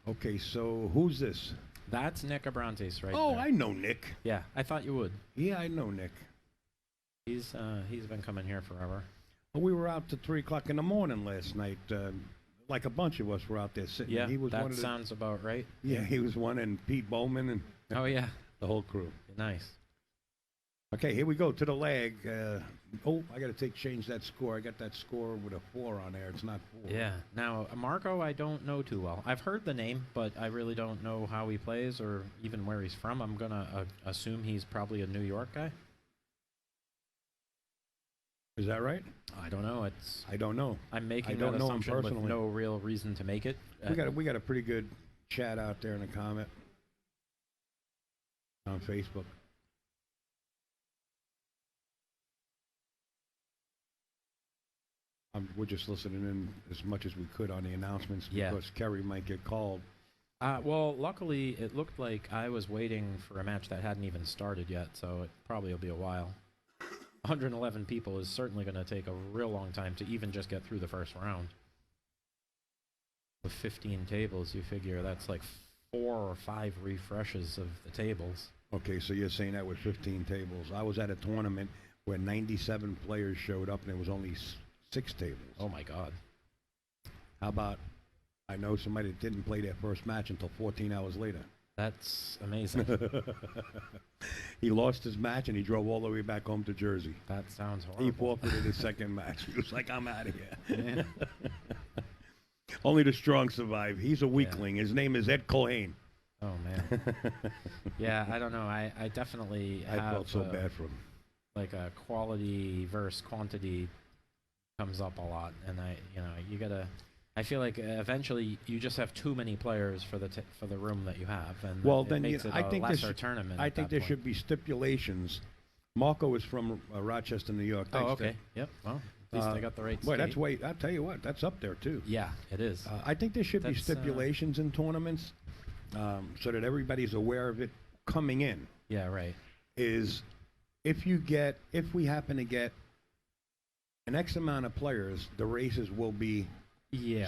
Okay, so who's this? That's Nick Abrantes right Oh, there. I know Nick. Yeah, I thought you would. Yeah, I know Nick. He's been coming here forever. Well, we were out to 3 o'clock in the morning last night. Like a bunch of us were out there sitting. Yeah, He was that one of the, sounds about right. Yeah, he was one, and Pete Bowman and Oh yeah, the whole crew. nice. Okay, here we go to the lag. I got to change that score. I got that score with a 4 on there. It's not 4. Yeah. Now Marco, I don't know too well. I've heard the name, but I really don't know how he plays or even where he's from. I'm gonna assume he's probably a New York guy. Is that right? I don't know. I don't know. I'm making I don't that know him assumption with personally. no real reason to make it. We got a pretty good chat out there in the comment on Facebook. We're just listening in as much as we could on the announcements because Kerry might get called. Well, luckily, it looked like I was waiting for a match that hadn't even started yet, so it probably will be a while. 111 people is certainly going to take a real long time to even just get through the first round. With 15 tables, you figure that's like 4 or 5 refreshes of the tables. Okay, so you're saying that with 15 tables. I was at a tournament where 97 players showed up and there was only 6 tables. Oh my God. How about, I know somebody that didn't play their first match until 14 hours later. That's amazing. He lost his match and he drove all the way back home to Jersey. That sounds horrible. He forfeited his second match. He was like, I'm out of here. Yeah. Only the strong survive. He's a weakling. His name is Ed Cohen. Oh, man. Yeah, I don't know. I definitely I have felt so bad for him. like a quality versus quantity comes up a lot, and you gotta. I feel like eventually you just have too many players for the room that you have, and well, it then makes it I a think lesser tournament. I think there should be stipulations. Marco is from Rochester, New York. Oh, Thanks, okay. Yep. Well, at least I got the right state. Well, that's way. I'll tell you what. That's up there too. Yeah, it is. I think there should be stipulations in tournaments, so that everybody's aware of it coming in. Yeah. Right. Is if we happen to get an X amount of players, the races will be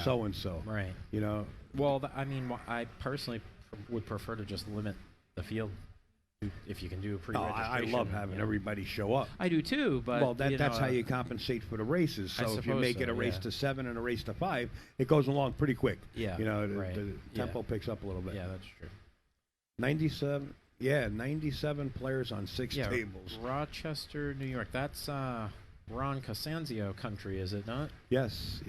so and so. Right. You know. Well, I personally would prefer to just limit the field if you can do pre-registration. I love having everybody show up. I do too, but well, that's how you compensate for the races. So if you make it a race to 7 and a race to 5, it goes along pretty quick. Yeah. You know, the tempo picks up a little bit. Yeah, that's true. 97. Yeah, 97 players on 6 tables. Rochester, New York. That's Ron Costanzio country, is it not? Yes.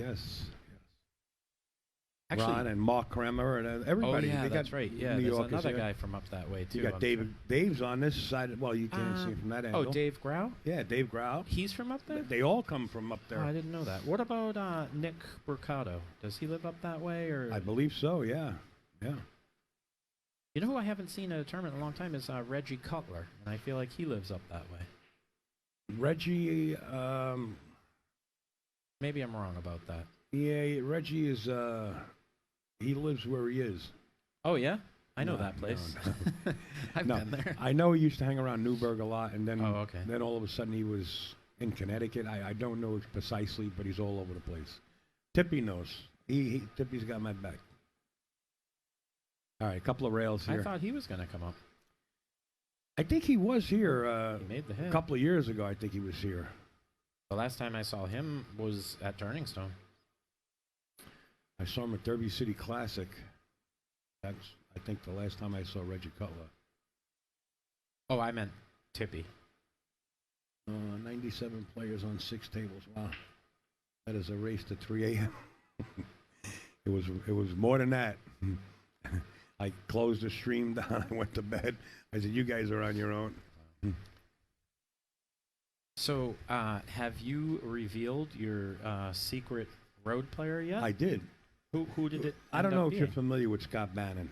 Actually, Ron and Mark Kremer and everybody. Oh, yeah, they that's got right. Yeah, New there's Yorkers another here. guy from up that way, too. You got Dave's on this side. Well, you can't see from that angle. Oh, Dave Grau? Yeah, Dave Grau. He's from up there? They all come from up there. Oh, I didn't know that. What about Nick Mercado? Does he live up that way? Or I believe so, yeah. You know who I haven't seen at a tournament in a long time is Reggie Cutler, and I feel like he lives up that way. Reggie, maybe I'm wrong about that. Yeah, Reggie is, he lives where he is. Oh, yeah? I know that place. No. I've been there. I know he used to hang around Newburgh a lot, and then, okay. Then all of a sudden he was in Connecticut. I don't know precisely, but he's all over the place. Tippy knows. Tippy's got my back. All right, a couple of rails here. I thought he was going to come up. I think he was here He made the hit. a couple of years ago. I think he was here. The last time I saw him was at Turning Stone. I saw him at Derby City Classic. That's, I think, the last time I saw Reggie Cutler. Oh, I meant Tippy. 97 players on 6 tables. Wow. That is a race to 3 a.m. It was more than that. I closed the stream down. I went to bed. I said, you guys are on your own. So, have you revealed your secret road player yet? I did. Who did it? I don't know if you're familiar with Scott Bannon.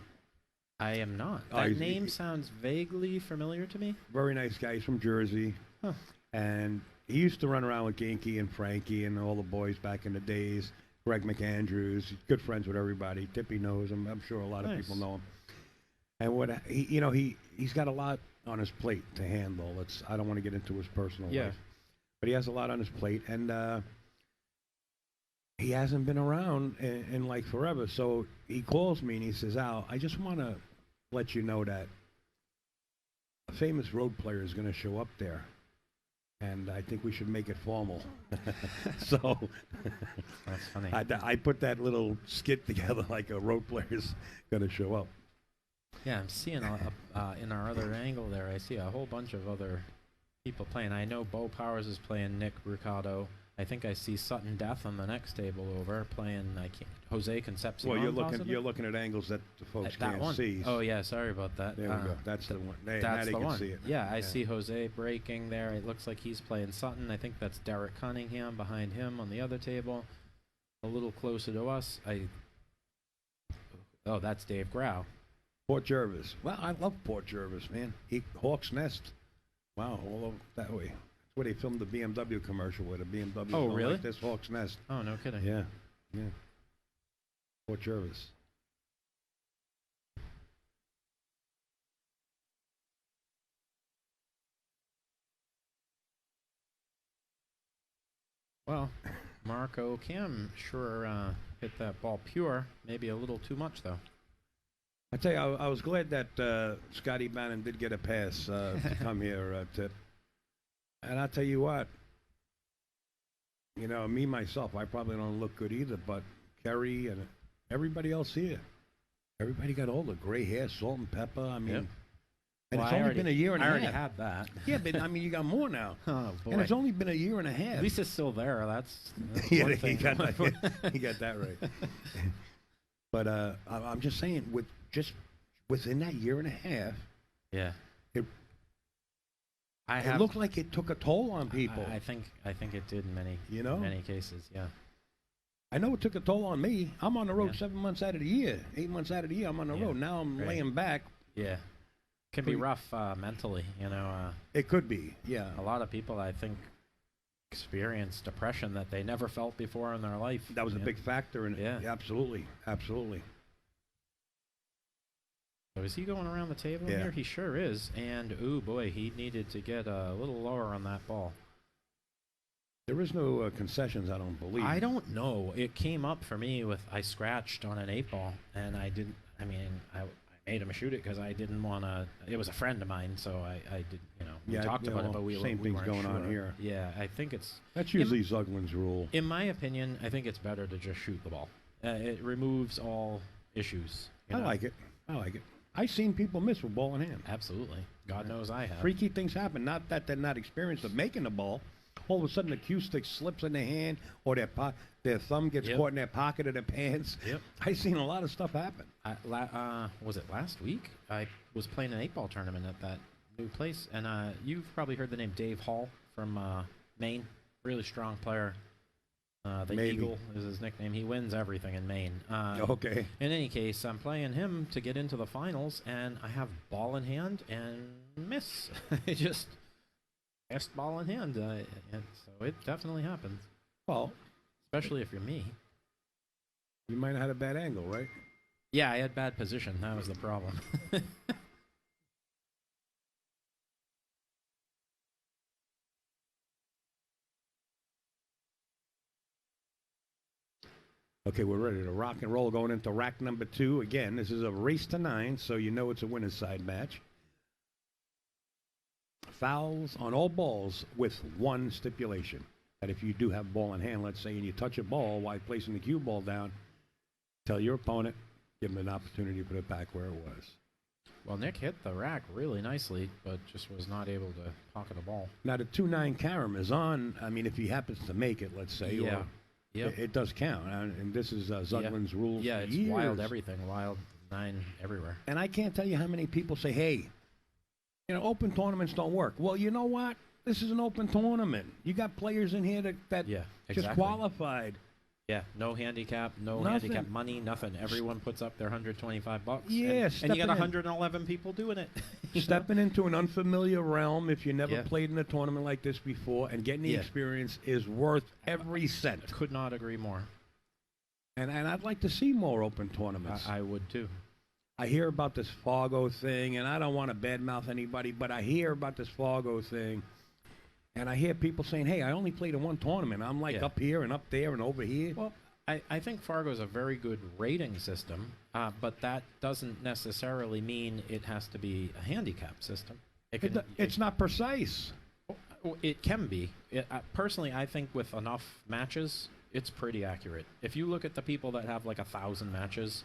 I am not. That name sounds vaguely familiar to me. Very nice guy. He's from Jersey. Huh. And he used to run around with Genki and Frankie and all the boys back in the days. Greg McAndrews. He's good friends with everybody. Tippy knows him. I'm sure a lot of people know him. And he's got a lot on his plate to handle. I don't want to get into his personal life. But he has a lot on his plate. And he hasn't been around in like forever. So he calls me and he says, Al, I just want to let you know that a famous road player is going to show up there. And I think we should make it formal. So That's funny. I put that little skit together like a road player's going to show up. Yeah, I'm seeing in our other angle there, I see a whole bunch of other people playing. I know Bo Powers is playing Nick Rucado. I think I see Sutton Death on the next table over playing Jose Concepcion. Well, possibly? you're looking at angles that the folks that can't one. see. Oh yeah, sorry about that. There we go. That's the one. Now That's they the can one. see it. Yeah, I see Jose breaking there. It looks like he's playing Sutton. I think that's Derek Cunningham behind him on the other table. A little closer to us. Oh, that's Dave Grau. Port Jervis. Well, I love Port Jervis, man. Hawk's Nest. Wow, all over that way. That's where they filmed the BMW commercial with a BMW. Oh, really? Like this Hawk's Nest. Oh, no kidding. Yeah, yeah. Port Jervis. Well, Marco Kim sure hit that ball pure. Maybe a little too much, though. I tell you, I was glad that Scotty Bannon did get a pass to come here, Tip. And I'll tell you what, you know, me, myself, I probably don't look good either, but Kerry and everybody else here, everybody got older, gray hair, salt and pepper, I mean, Yep. and Well, it's only been a year and a I already half. had that. Yeah, but I mean, you got more now. Oh, boy. And it's only been a year and a half. At least it's still there. That's Yeah, one he thing. got that, he got that right. But I'm just saying, within that year and a half, Yeah. it looked like it took a toll on people. I think it did in many cases. Yeah. I know it took a toll on me. I'm on the road Yeah. 7 months out of the year, 8 months out of the year. I'm on the Yeah, road. Now I'm right. laying back. Yeah. Can be rough mentally. You know. It could be, yeah. A lot of people, I think, experience depression that they never felt before in their life. That was a big factor in it. Yeah. Absolutely, absolutely. So is he going around the table Yeah. here? He sure is. And, ooh, boy, he needed to get a little lower on that ball. There is no concessions, I don't believe. I don't know. It came up for me with I scratched on an 8-ball, and I didn't. I mean, I made him shoot it because I didn't want to. It was a friend of mine, so I did. You know, we talked about it, but we same things weren't going sure. on here. Yeah, I think it's. That's usually Zuglin's rule. In my opinion, I think it's better to just shoot the ball. It removes all issues. I like it. I like it. I've seen people miss with ball in hand. Absolutely. God knows I have. Freaky things happen. Not that they're not experienced of making the ball. All of a sudden, the cue stick slips in their hand, or their thumb gets caught in their pocket of their pants. Yep. I've seen a lot of stuff happen. Was it last week? I was playing an 8-ball tournament at that new place, and you've probably heard the name Dave Hall from Maine. Really strong player. The Maybe. Eagle is his nickname. He wins everything in Maine. Okay. In any case, I'm playing him to get into the finals, and I have ball in hand and miss. I just missed ball in hand. And so it definitely happens. Well, especially if you're me. you might have had a bad angle, right? Yeah, I had bad position. That was the problem. Okay, we're ready to rock and roll going into rack number 2. Again, this is a race to 9, so you know it's a winner's side match. Fouls on all balls with one stipulation. That if you do have ball in hand, let's say, and you touch a ball while placing the cue ball down, tell your opponent, give him an opportunity to put it back where it was. Well, Nick hit the rack really nicely, but just was not able to pocket the ball. Now, the 2-9 carom is on. I mean, if he happens to make it, let's say, Yeah. or Yep. it does count. And this is Zuglin's rules. Yeah, for it's years. wild everything. Wild 9 everywhere. And I can't tell you how many people say, hey, you know, open tournaments don't work. Well, you know what? This is an open tournament. You got players in here that Yeah, just exactly. qualified. Yeah, no handicap, no Nothing. handicap money, nothing. Everyone puts up their $125. Yeah, and you got stepping in. 111 people doing it. You know? Stepping into an unfamiliar realm if you never Yeah. played in a tournament like this before and getting the Yeah. experience is worth every cent. Could not agree more. And I'd like to see more open tournaments. I would too. I hear about this Fargo thing, and I don't want to badmouth anybody, but I hear about this Fargo thing, and I hear people saying, hey, I only played in one tournament. I'm like Yeah. up here and up there and over here. Well, I think Fargo is a very good rating system, but that doesn't necessarily mean it has to be a handicap system. It's not precise. It can be. Personally, I think with enough matches, it's pretty accurate. If you look at the people that have like 1,000 matches,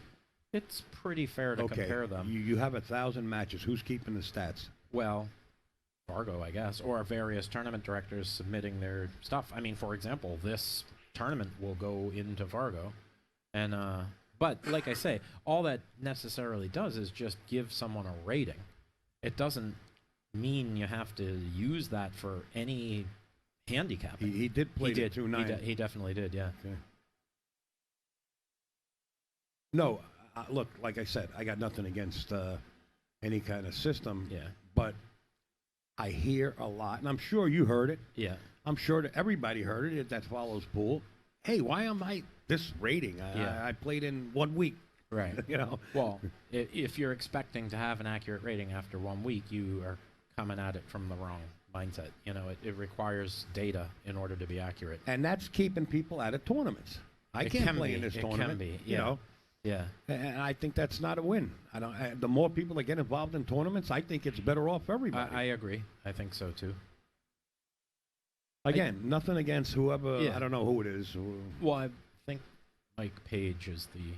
it's pretty fair to compare them. You have 1,000 matches. Who's keeping the stats? Well, Fargo, I guess, or various tournament directors submitting their stuff. I mean, for example, this tournament will go into Fargo, and but like I say, all that necessarily does is just give someone a rating. It doesn't mean you have to use that for any handicapping. He did play the 2-9. He definitely did, yeah. Okay. No, look, like I said, I got nothing against any kind of system. Yeah. But I hear a lot, and I'm sure you heard it. Yeah. I'm sure that everybody heard it that follows pool. Hey, why am I this rating? I played in 1 week. Right. You know. Well, if you're expecting to have an accurate rating after 1 week, you are coming at it from the wrong mindset. You know, it requires data in order to be accurate. And that's keeping people out of tournaments. I can't play in this tournament. It can be. Yeah. You know. Yeah. And I think that's not a win. The more people that get involved in tournaments, I think it's better off for everybody. I agree. I think so too. Again, nothing against whoever. Yeah. I don't know who it is. Well, I think Mike Page is the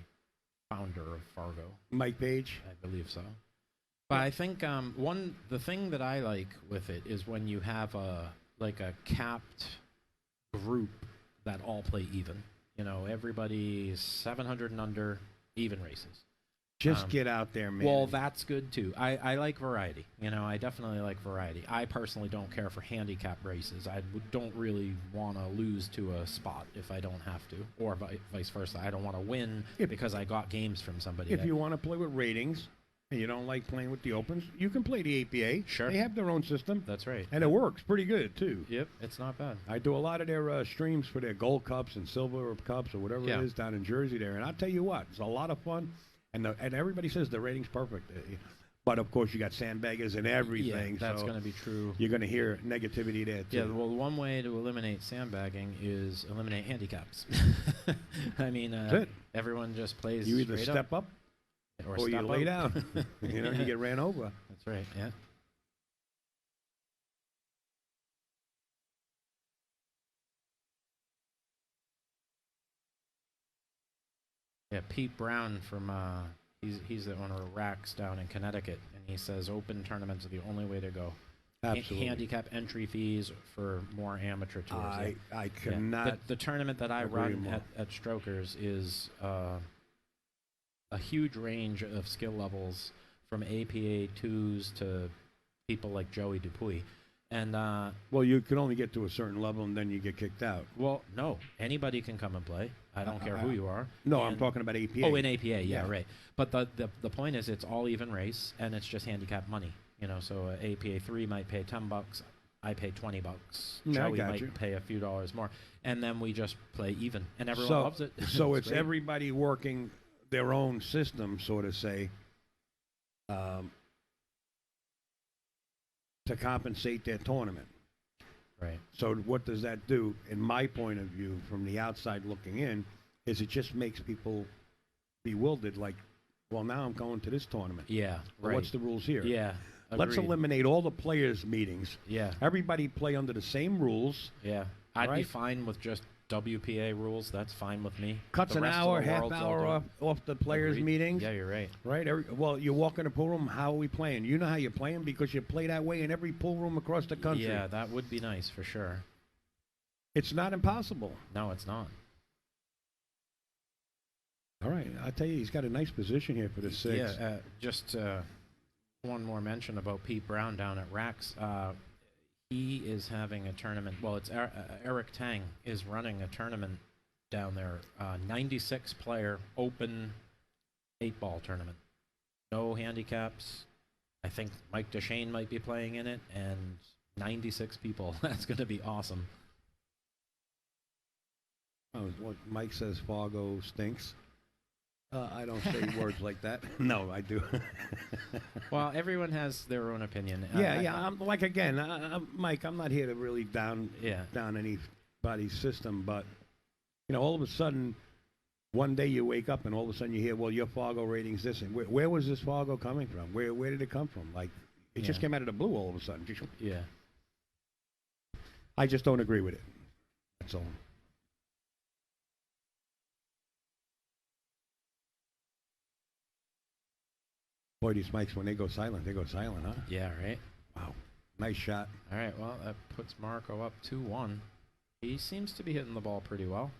founder of Fargo. Mike Page? I believe so. But I think the thing that I like with it is when you have a capped group that all play even. You know, everybody's 700 and under, even races. Just get out there, man. Well, that's good too. I like variety. You know, I definitely like variety. I personally don't care for handicap races. I don't really want to lose to a spot if I don't have to, or vice versa. I don't want to win because I got games from somebody. If you want to play with ratings and you don't like playing with the opens, you can play the APA. Sure. They have their own system. That's right. And it works pretty good, too. Yep, it's not bad. I do a lot of their streams for their gold cups and silver cups or whatever it is down in Jersey there. And I'll tell you what, it's a lot of fun. And everybody says the rating's perfect. But, of course, you got sandbaggers and everything. Yeah, that's going to be true. You're going to hear negativity there, too. Yeah, well, one way to eliminate sandbagging is eliminate handicaps. I mean, everyone just plays You either step up or you lay down. You know, you get ran over. That's right, yeah. Yeah, Pete Brown from he's the owner of Racks down in Connecticut, and he says open tournaments are the only way to go. Absolutely. Handicap entry fees for more amateur tours. I cannot. Yeah. The tournament that I run at Strokers is a huge range of skill levels, from APA 2s to people like Joey Dupuy. And well, you can only get to a certain level, and then you get kicked out. Well, no, anybody can come and play. I don't care who you are. No, I'm talking about APA. Oh, in APA, yeah, right. But the point is, it's all even race, and it's just handicap money. You know, so APA 3 might pay $10. I pay $20. Joey might pay a few dollars more, and then we just play even, and everyone loves it. So it's everybody working their own system, so to say, to compensate their tournament. Right. So what does that do, in my point of view, from the outside looking in, is it just makes people bewildered, like, well, now I'm going to this tournament. Yeah, well, what's the rules here? Yeah, Let's eliminate all the players' meetings. Yeah. Everybody play under the same rules. Yeah. I'd be fine with just WPA rules. That's fine with me. Cuts an hour, half hour off the players' meetings. Yeah, you're right. Right? Well, you walk in a pool room, how are we playing? You know how you're playing because you play that way in every pool room across the country. Yeah, that would be nice for sure. It's not impossible. No, it's not. All right. I tell you, he's got a nice position here for the 6. Yeah, just one more mention about Pete Brown down at Racks. He is having a tournament. Well, it's Eric Tang is running a tournament down there. 96-player open 8-ball tournament. No handicaps. I think Mike Deshane might be playing in it, and 96 people. That's going to be awesome. Oh, what Mike says, Fargo stinks. I don't say words like that. No, I do. Well, everyone has their own opinion. I'm like, again, Mike, I'm not here to really down anybody's system, but, you know, all of a sudden one day you wake up and all of a sudden you hear, well, your Fargo rating's this, and where was this Fargo coming from? Where did it come from? Like, it just came out of the blue all of a sudden. Yeah. I just don't agree with it. That's all. Boy, these mics, when they go silent, huh? Yeah, right. Wow. Nice shot. All right, well, that puts Marco up 2-1. He seems to be hitting the ball pretty well.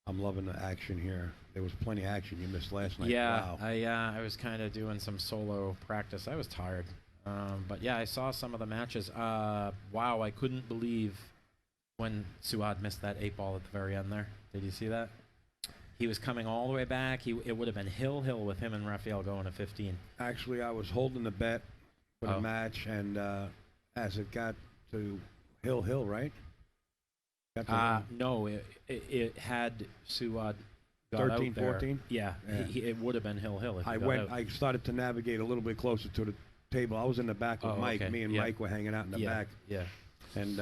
I'm loving the action here. There was plenty of action you missed last night. Yeah, wow. I was kind of doing some solo practice. I was tired. But yeah, I saw some of the matches. Wow, I couldn't believe when Suad missed that 8-ball at the very end there. Did you see that? He was coming all the way back. It would have been hill with him and Rafael going to 15. Actually, I was holding the bet for the match, and as it got to hill, right? No, it had Suad got 13, out there. 14? Yeah, it would have been hill. If I started to navigate a little bit closer to the table. I was in the back with Mike. Okay. Me and Mike were hanging out in the back. Yeah. And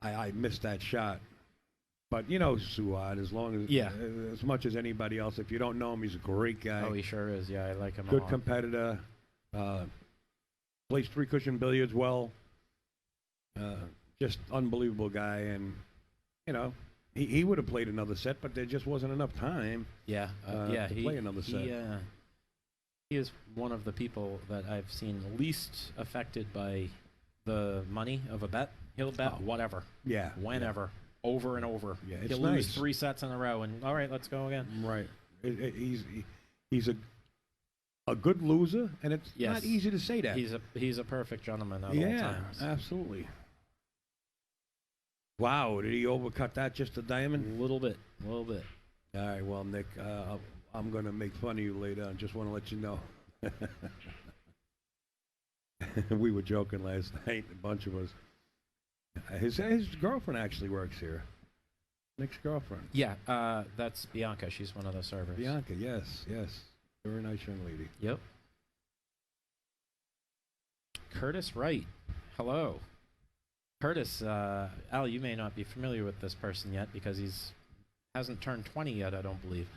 I missed that shot. But you know Suad, as much as anybody else. If you don't know him, he's a great guy. Oh, he sure is. Yeah, I like him a Good lot. competitor. Plays 3-cushion billiards well. Just unbelievable guy. And, you know, he would have played another set, but there just wasn't enough time to play another set. He is one of the people that I've seen least affected by the money of a bet. He'll bet whatever. Yeah. Whenever. Over and over. Yeah, it's He'll lose 3 sets in a row, and all right, let's go again. Right. He's a good loser, and it's not easy to say that. He's a perfect gentleman at all times. Yeah, absolutely. Wow, did he overcut that just a diamond? A little bit. All right, well, Nick, I'm going to make fun of you later. I just want to let you know. We were joking last night, a bunch of us. His girlfriend actually works here. Nick's girlfriend. Yeah, that's Bianca. She's one of the servers. Bianca, yes. Very nice young lady. Yep. Curtis Wright. Hello. Curtis, Al, you may not be familiar with this person yet because hasn't turned 20 yet, I don't believe.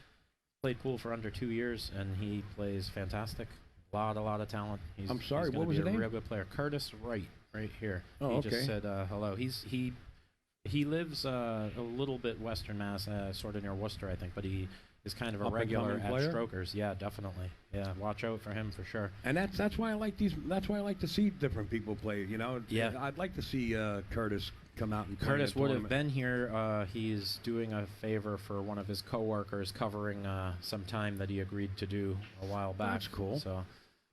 Played pool for under 2 years, and he plays fantastic. A lot of talent. I'm sorry, he's what was his name? A real good player. Curtis Wright, right here. Oh, he okay. just said hello. He lives a little bit Western Mass, sort of near Worcester, I think, but he is kind of a regular at Strokers. Yeah, definitely. Yeah, watch out for him for sure. And that's why I like these. That's why I like to see different people play. You know. Yeah. I'd like to see Curtis come out and play. Curtis would have been here. He's doing a favor for one of his coworkers, covering some time that he agreed to do a while back. That's cool. So,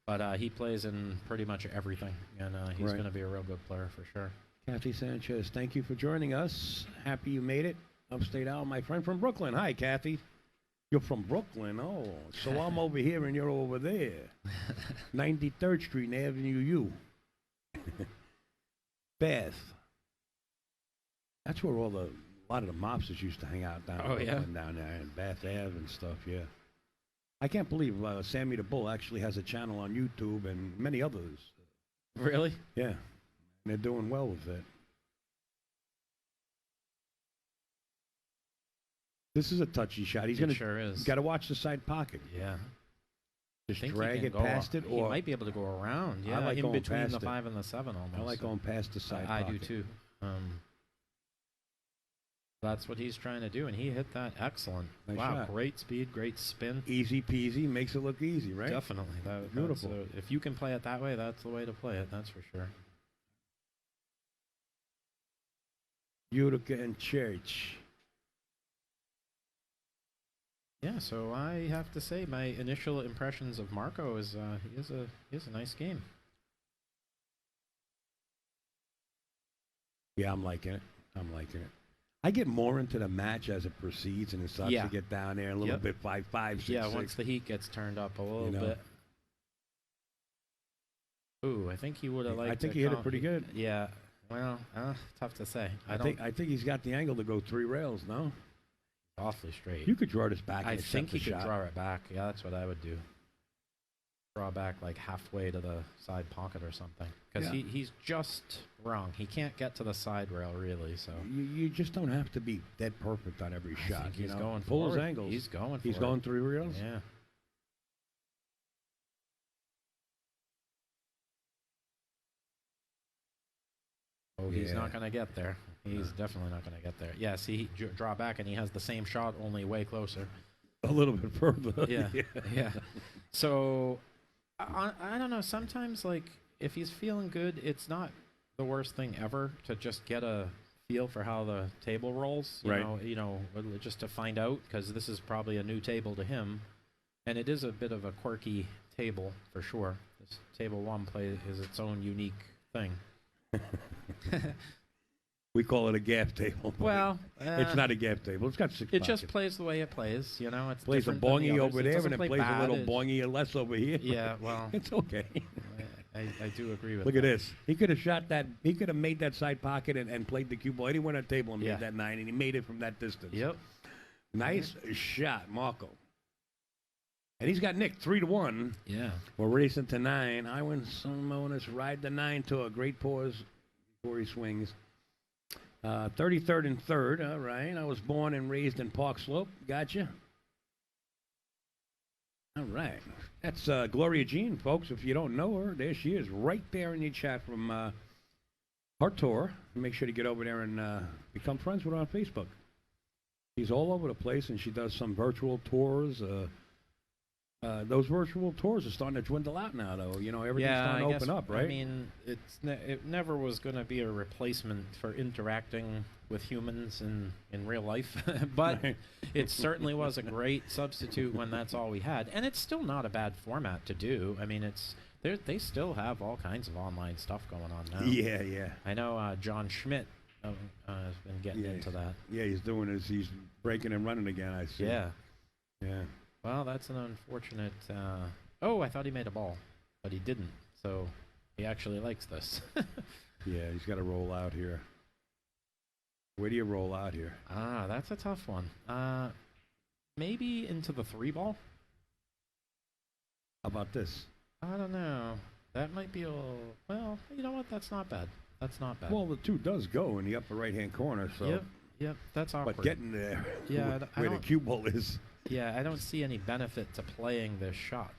but he plays in pretty much everything, and he's going to be a real good player for sure. Kathy Sanchez, thank you for joining us. Happy you made it. Upstate Al, my friend from Brooklyn. Hi, Kathy. You're from Brooklyn. Oh, so I'm over here and you're over there. 93rd Street and Avenue U. Bath. That's where a lot of the mobsters used to hang out down down there in Bath Ave and stuff, yeah. I can't believe Sammy the Bull actually has a channel on YouTube and many others. Really? Yeah. And they're doing well with it. This is a touchy shot. He's gonna sure is. Got to watch the side pocket. Yeah. Just drag it past it, or he might be able to go around. Yeah, I like in going between past the it. 5 and the 7 almost. I like going past the side pocket. I do too. That's what he's trying to do, and he hit that excellent. Nice wow, shot. Great speed, great spin. Easy peasy, makes it look easy, right? Definitely. Beautiful. If you can play it that way, that's the way to play it. That's for sure. Utica and Church. Yeah, so I have to say my initial impressions of Marco is he is a nice game. Yeah, I'm liking it. I get more into the match as it proceeds and it starts to get down there a little bit 5-5, 6-6. Yeah, once the heat gets turned up a little bit. Ooh, I think he would have liked. I think he hit it pretty good. Yeah. Well, tough to say. I think he's got the angle to go 3 rails. No. Awfully straight. You could draw this back. I think he could draw it back. Yeah, that's what I would do. draw back like halfway to the side pocket or something. Because he's just wrong. He can't get to the side rail, really. So you just don't have to be dead perfect on every shot. He's going full for his it. angles. He's going for He's it. going 3 reels? Yeah. Oh, he's not going to get there. He's definitely not going to get there. Yeah, see, draw back, and he has the same shot, only way closer. A little bit further. Yeah. So, I don't know. Sometimes, like, if he's feeling good, it's not the worst thing ever to just get a feel for how the table rolls. You know, just to find out, because this is probably a new table to him. And it is a bit of a quirky table, for sure. This table 1 play is its own unique thing. We call it a gap table. Well, it's not a gap table. It's got 6 pockets. It just plays the way it plays. You know, it's plays a bongy over there, and it plays a little bongy less over here. Yeah, well, it's okay. I do agree with. Look at this. He could have shot that. He could have made that side pocket and played the cue ball anywhere on the table and made that 9, and he made it from that distance. Yep. Nice shot, Marco. And he's got Nick 3-1. Yeah. We're racing to 9. I win some bonus. Ride the 9 to a great pause before he swings. 33rd and 3rd. All right. I was born and raised in Park Slope. Gotcha. All right. That's Gloria Jean, folks. If you don't know her, there she is, right there in your chat from her tour. Make sure to get over there and become friends with her on Facebook. She's all over the place, and she does some virtual tours. Those virtual tours are starting to dwindle out now, though. You know, everything's starting to open up, right? I mean, it never was going to be a replacement for interacting with humans in real life, but it certainly was a great substitute when that's all we had. And it's still not a bad format to do. I mean, they still have all kinds of online stuff going on now. Yeah. I know John Schmidt has been getting into that. Yeah, he's breaking and running again, I see. Yeah. Well, that's an unfortunate... I thought he made a ball, but he didn't. So he actually likes this. Yeah, he's got to roll out here. Where do you roll out here? That's a tough one. Maybe into the 3 ball? How about this? I don't know. That might be a little... Well, you know what? That's not bad. Well, the 2 does go in the upper right-hand corner, so... Yep, that's awkward. But getting there, where the cue ball is... Yeah, I don't see any benefit to playing this shot.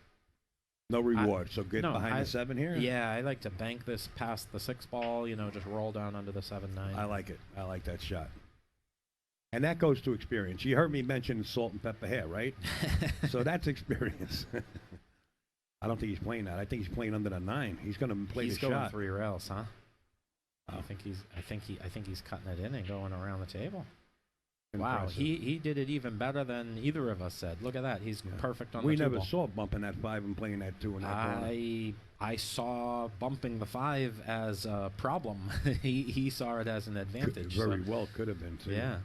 No reward, so get behind the 7 here? Yeah, I like to bank this past the 6 ball, just roll down under the 7-9. I like it. I like that shot. And that goes to experience. You heard me mention salt and pepper hair, right? So that's experience. I don't think he's playing that. I think he's playing under the 9. He's going to play the shot. He's going 3 rails, huh? I think he's cutting it in and going around the table. Wow, he did it even better than either of us said. Look at that. He's perfect on the 2 ball. We never saw bumping that 5 and playing that 2 in that corner. I saw bumping the 5 as a problem. he saw it as an advantage. Very well could have been, too. Yeah.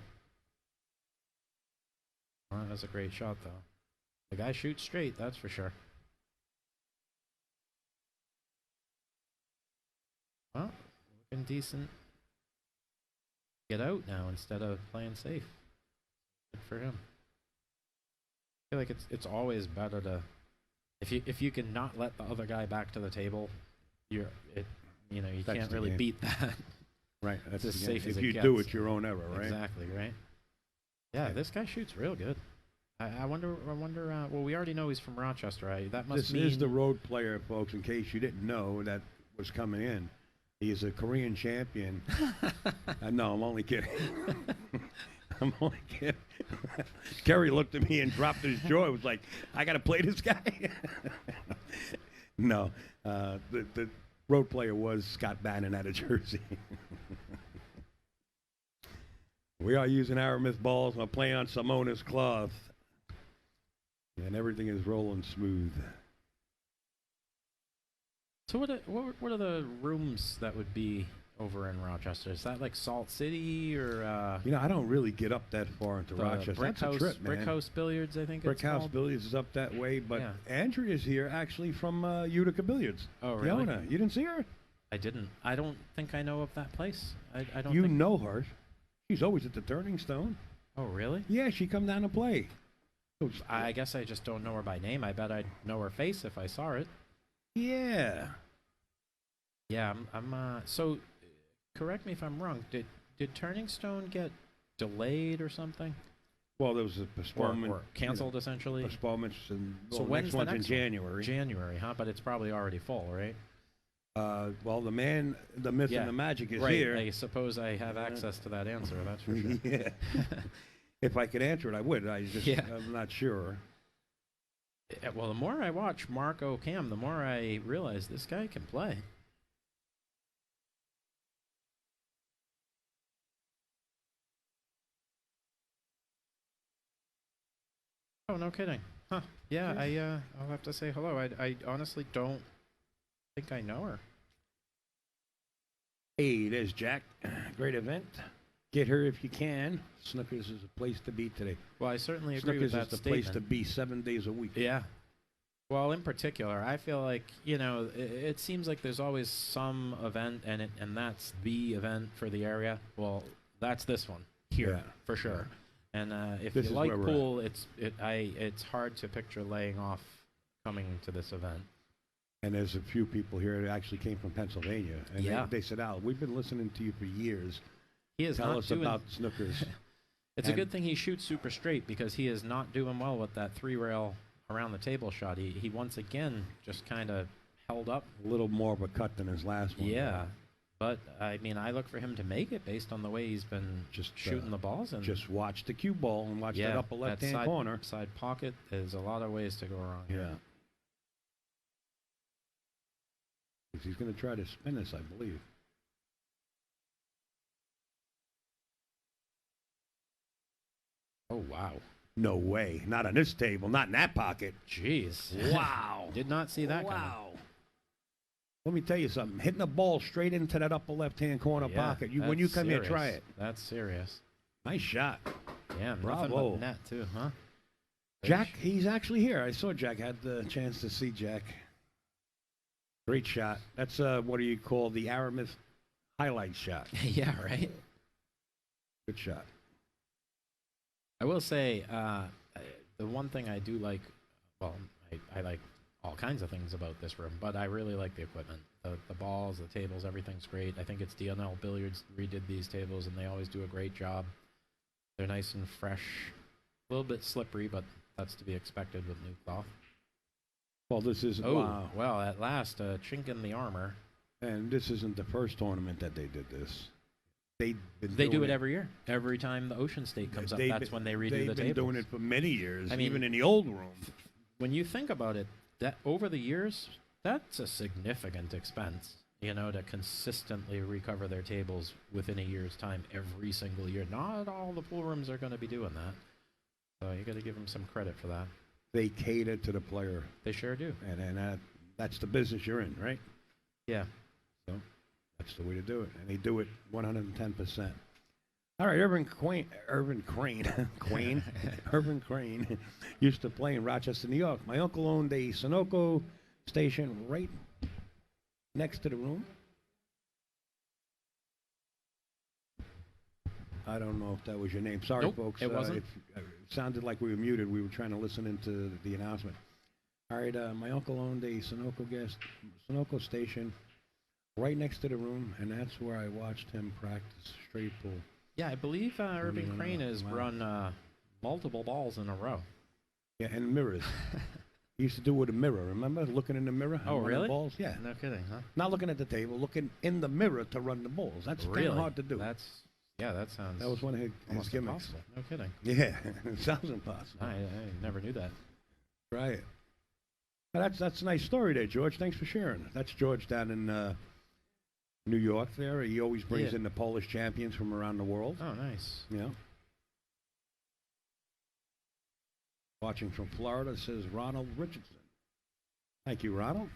Well, that was a great shot, though. The guy shoots straight, that's for sure. Well, looking decent. Get out now instead of playing safe. Good for him. I feel like it's always better to if you can not let the other guy back to the table, you can't really beat that. Right. That's as safe as it gets. If you do, it's your own error, right? Exactly, right? Yeah, this guy shoots real good. I wonder. Well, we already know he's from Rochester, right? That must mean this is the road player, folks. In case you didn't know that was coming in. He's a Korean champion. No, I'm only kidding. I'm only kidding. Kerry looked at me and dropped his jaw. It was like, I got to play this guy? No. The road player was Scott Bannon out of Jersey. We are using Aramis balls. I'm playing on Simona's cloth. And everything is rolling smooth. So what are the rooms that would be over in Rochester? Is that like Salt City or? I don't really get up that far into Rochester. That's a trip, man. Brick House Billiards, I think. Brick House Billiards is up that way, but Andrea's here actually from Utica Billiards. Oh, really? The owner. You didn't see her? I didn't. I don't think I know of that place. I don't. You know her? She's always at the Turning Stone. Oh, really? Yeah, she come down to play. I guess I just don't know her by name. I bet I'd know her face if I saw it. Yeah. Yeah, so correct me if I'm wrong. Did Turning Stone get delayed or something? Well, there was a postponement. Or canceled, essentially? Postponements, and So next when's the one's in next one? January. January, huh? But it's probably already full, right? Well, the man, the myth, and the magic is right. here. I suppose I have access to that answer, that's for sure. Yeah. If I could answer it, I would. I'm not sure. Well, the more I watch Marco Cam, the more I realize this guy can play. Oh, no kidding. Huh. Yeah, I'll have to say hello. I honestly don't think I know her. Hey, there's Jack. Great event. Get her if you can. Snookers is a place to be today. Well, I certainly agree Snookers with that is the statement. place to be 7 days a week. Yeah. Well, in particular, I feel like, it seems like there's always some event, and that's the event for the area. Well, that's this one here, for sure. And if This you is like where we're pool, it's hard to picture laying off coming to this event. And there's a few people here that actually came from Pennsylvania. And they said, Al, we've been listening to you for years. He is Tell not us doing about Snookers. It's a good thing he shoots super straight, because he is not doing well with that 3-rail around the table shot. He once again just kind of held up. A little more of a cut than his last one. Yeah. But, I mean, I look for him to make it based on the way he's been just shooting the balls. And just watch the cue ball and watch that upper left-hand corner. Side pocket, there's a lot of ways to go wrong. Yeah. He's going to try to spin this, I believe. Oh, wow. No way. Not on this table. Not in that pocket. Jeez. Wow. Did not see that coming. Wow. Let me tell you something. Hitting the ball straight into that upper left-hand corner pocket. When you come here, try it. That's serious. Nice shot. Yeah, bravo. Nothing but net, too, huh? Jack, he's actually here. I saw Jack. Had the chance to see Jack. Great shot. That's what do you call the Aramis highlight shot? Yeah, right? Good shot. I will say, the one thing I do like, well, I like all kinds of things about this room, but I really like the equipment. The balls, the tables, everything's great. I think it's DNL Billiards redid these tables, and they always do a great job. They're nice and fresh. A little bit slippery, but that's to be expected with new cloth. Well, this isn't. Oh, wow. well, at last, chink in the armor. And this isn't the first tournament that they did this. They do it every year. Every time the Ocean State comes up, that's when they redo the tables. They've been doing it for many years, I mean, even in the old room. When you think about it, that over the years, that's a significant expense, to consistently recover their tables within a year's time every single year. Not all the pool rooms are going to be doing that. So you got to give them some credit for that. They cater to the player. They sure do. And that's the business you're in, right? Yeah. So that's the way to do it. And they do it 110%. All right, Irvin Crane used to play in Rochester, New York. My uncle owned a Sunoco station right next to the room. I don't know if that was your name. Sorry, nope, folks. It wasn't. It sounded like we were muted. We were trying to listen into the announcement. All right, my uncle owned a Sunoco station right next to the room, and that's where I watched him practice straight pool. Yeah, I believe Irving Crane has run multiple balls in a row. Yeah, and mirrors. He used to do it with a mirror, remember? Looking in the mirror. Oh, really? Balls? Yeah. No kidding, huh? Not looking at the table, looking in the mirror to run the balls. That's kind of hard to do. That sounds... That was one of his gimmicks. Impossible. No kidding. Yeah, it sounds impossible. I never knew that. Right. Well, that's a nice story there, George. Thanks for sharing. That's George down in New York there. He always brings in the Polish champions from around the world. Oh, nice. Yeah. Watching from Florida says Ronald Richardson. Thank you, Ronald.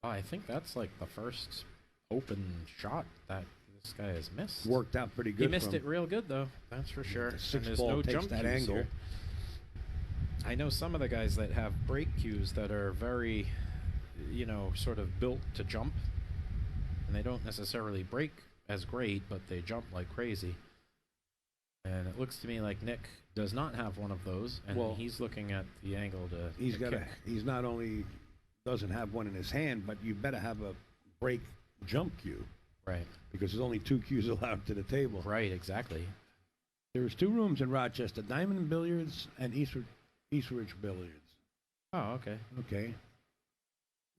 Oh, I think that's like the first open shot that this guy has missed. Worked out pretty good. He missed it real good, though. That's for sure. The six there's ball no takes jump that cues angle. here. I know some of the guys that have break cues that are very, sort of built to jump. And they don't necessarily break as great, but they jump like crazy. And it looks to me like Nick does not have one of those, and Well, he's looking at the angle to He's got kick. he's not only doesn't have one in his hand, but you better have a break jump cue Right. because there's only 2 cues allowed to the table. Right, exactly. There's 2 rooms in Rochester: Diamond Billiards and Eastridge Billiards. Oh, okay. Okay.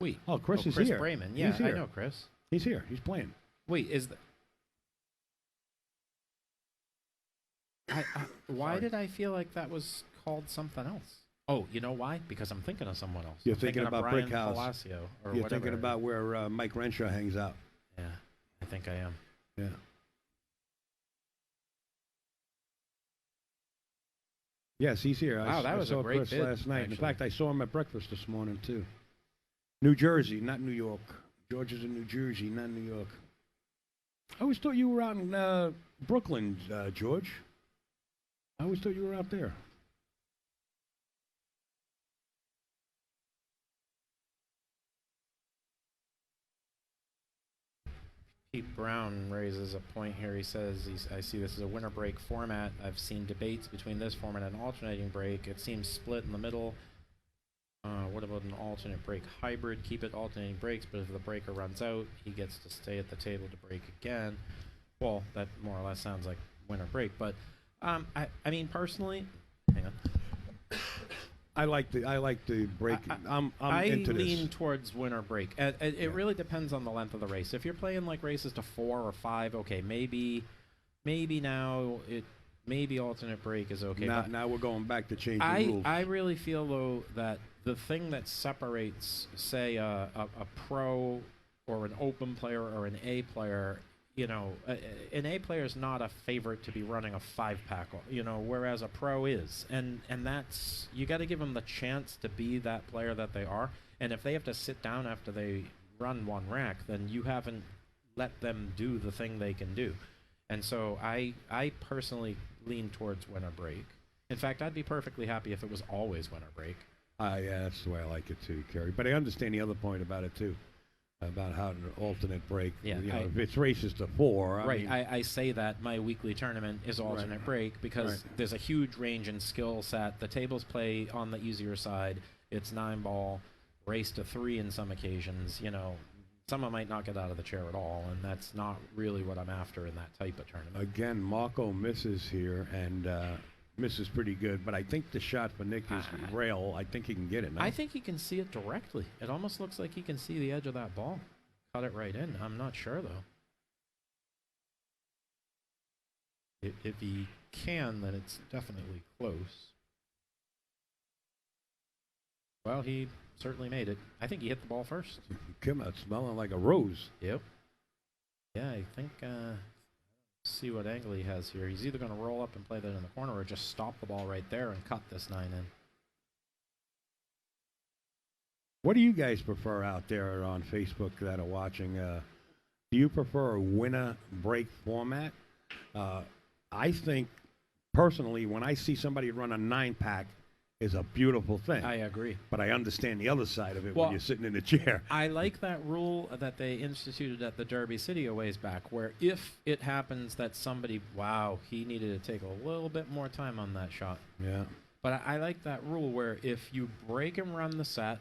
Wait. Oh, Chris is Chris here. Brayman. Yeah, He's here. I know Chris. He's here. He's playing. Wait, is the... why Sorry. did I feel like that was called something else? Oh, you know why? Because I'm thinking of someone else. You're I'm thinking of about Brian Brick House. Palacio or You're whatever. thinking about where Mike Renshaw hangs out. Yeah, I think I am. Yeah. Yes, he's here. Wow, that was a saw great Chris bid, last night. In actually. fact, I saw him at breakfast this morning too. New Jersey, not New York. George is in New Jersey, not New York. I always thought you were out in Brooklyn, George. I always thought you were out there. Pete Brown raises a point here. He says, I see this as a winter break format. I've seen debates between this format and alternating break. It seems split in the middle. What about an alternate break hybrid? Keep it alternating breaks, but if the breaker runs out, he gets to stay at the table to break again. Well, that more or less sounds like winter break. But I mean, personally, hang on. I like the break. I'm into this. I lean towards winter break. It really depends on the length of the race. If you're playing like races to 4 or 5, okay, maybe now maybe alternate break is okay. Now we're going back to changing rules. I really feel though that the thing that separates, say, a pro or an open player or an A player, you know, an A player is not a favorite to be running a 5-pack, you know, whereas a pro is, and that's, you got to give them the chance to be that player that they are. And if they have to sit down after they run one rack, then you haven't let them do the thing they can do. And so I personally lean towards winter break. In fact, I'd be perfectly happy if it was always winter break. Yeah, that's the way I like it too, Kerry. But I understand the other point about it too, about how an alternate break. Yeah, you know, if it's races to 4, Right. I say that my weekly tournament is alternate break because there's a huge range in skill set. The tables play on the easier side. It's 9-ball, race to 3 in some occasions. You know, someone might not get out of the chair at all, and that's not really what I'm after in that type of tournament. Again, Marco misses here and misses pretty good, but I think the shot for Nick is rail. I think he can get it. No? I think he can see it directly. It almost looks like he can see the edge of that ball. Cut it right in. I'm not sure, though. If he can, then it's definitely close. Well, he certainly made it. I think he hit the ball first. Come out smelling like a rose. Yep. Yeah, I think, see what angle he has here. He's either going to roll up and play that in the corner or just stop the ball right there and cut this 9 in. What do you guys prefer out there on Facebook that are watching? Do you prefer a winner break format? I think, personally, when I see somebody run a 9-pack, is a beautiful thing. I agree. But I understand the other side of it Well, when you're sitting in the chair. I like that rule that they instituted at the Derby City a ways back, where if it happens that somebody, wow, he needed to take a little bit more time on that shot. Yeah. But I like that rule where if you break and run the set,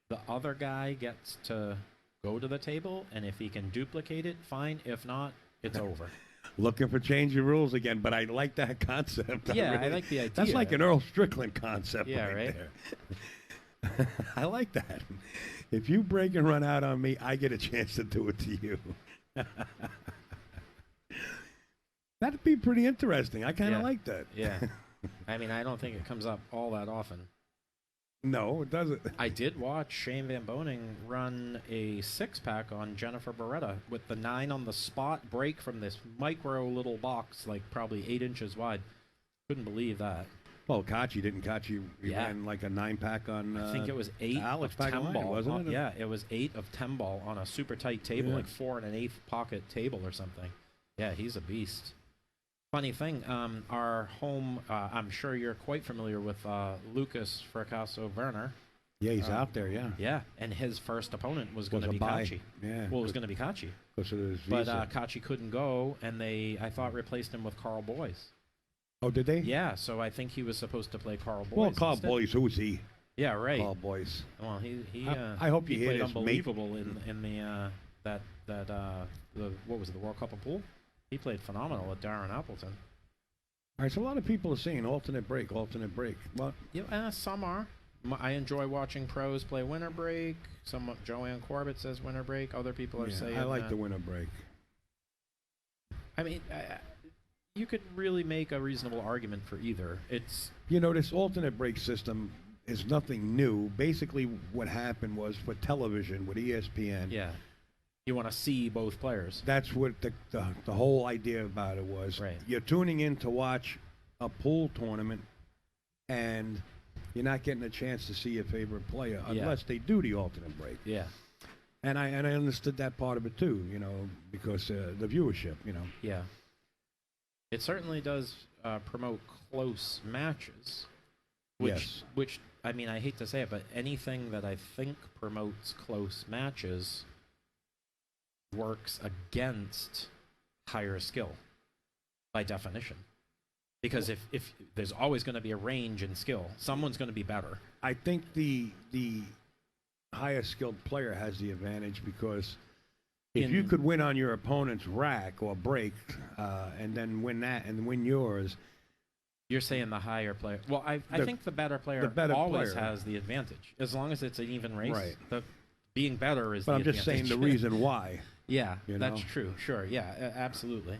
the other guy gets to go to the table, and if he can duplicate it, fine. If not, it's over. Looking for changing rules again, but I like that concept. Yeah, I like the idea. That's like an Earl Strickland concept. Yeah, right? There. I like that. If you break and run out on me, I get a chance to do it to you. That'd be pretty interesting. I kind of like that. Yeah. I mean, I don't think it comes up all that often. No, it doesn't. I did watch Shane Van Boning run a 6-pack on Jennifer Beretta with the 9 on the spot break from this micro little box, like probably 8 inches wide. Couldn't believe that. Well, Kachi ran like a 9-pack on. I think it was 8 Alex of 10 ball, wasn't it? Yeah, it was 8 of 10 ball on a super tight table, like 4 1/8 pocket table or something. Yeah, he's a beast. Funny thing, our home, I'm sure you're quite familiar with Lucas Fracasso Werner. Yeah, he's out there, yeah. Yeah, and his first opponent was going to be bye. Kachi. Yeah. Well, it was going to be Kachi. Because of his But visa. Kachi couldn't go, and they, I thought, replaced him with Carl Boyce. Oh, did they? Yeah, so I think he was supposed to play Carl Boyce. Well, Carl instead. Boyce, who's he? Yeah, right. Carl Boyce. Well, he I hope he you hear played this, unbelievable in the the what was it, the World Cup of Pool? He played phenomenal with Darren Appleton. All right, so a lot of people are saying alternate break, alternate break. Well, Yeah, some are. I enjoy watching pros play winter break. Joanne Corbett says winter break. Other people are saying I like the winter break. I mean, you could really make a reasonable argument for either. It's This alternate break system is nothing new. Basically, what happened was for television with ESPN. yeah. You want to see both players. That's what the whole idea about it was. Right. You're tuning in to watch a pool tournament, and you're not getting a chance to see your favorite player unless they do the alternate break. Yeah. And I understood that part of it too. Because the viewership. Yeah. It certainly does promote close matches. Which I mean, I hate to say it, but anything that I think promotes close matches works against higher skill by definition. Because if there's always going to be a range in skill, someone's going to be better. I think the higher skilled player has the advantage because if you could win on your opponent's rack or break and then win that and win yours. You're saying the higher player. Well, I think the better player always has the advantage as long as it's an even race. Right. Being better is the advantage. But I'm just saying the reason why. Yeah, that's true. Sure. Yeah, absolutely.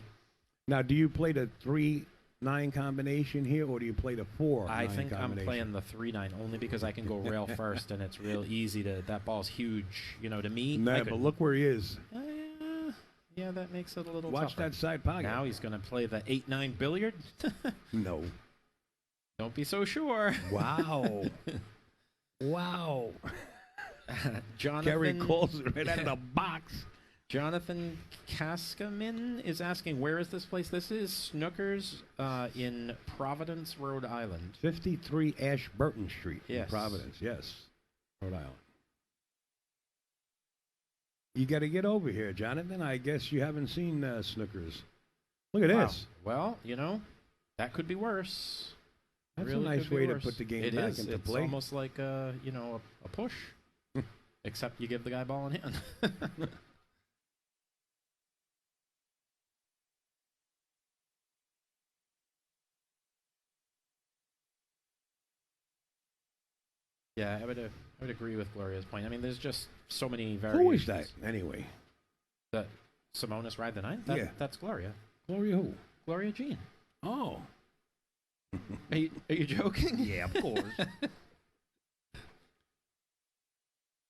Now, do you play the 3-9 combination here, or do you play the 4-9 I think combination? I'm playing the 3-9 only because I can go rail first, and it's real easy to. That ball's huge, to me. No, but look where he is. Yeah, that makes it a little Watch tougher. that side pocket. Now he's going to play the 8-9 billiard. No. Don't be so sure. Wow. Wow. Jonathan. Kerry calls it right out of the box. Jonathan Kaskamin is asking, where is this place? This is Snookers in Providence, Rhode Island. 53 Ashburton Street in Yes. Providence. Yes. Rhode Island. You got to get over here, Jonathan. I guess you haven't seen Snookers. Look at this. Well, that could be worse. That's really a nice way to put the game back into play. It's almost like a push, except you give the guy ball in hand. Yeah, I would agree with Gloria's point. I mean, there's just so many variations. Who is that, anyway? That Simonis Ride the Nine? That's Gloria. Gloria who? Gloria Jean. Oh. Are you joking? Yeah, of course.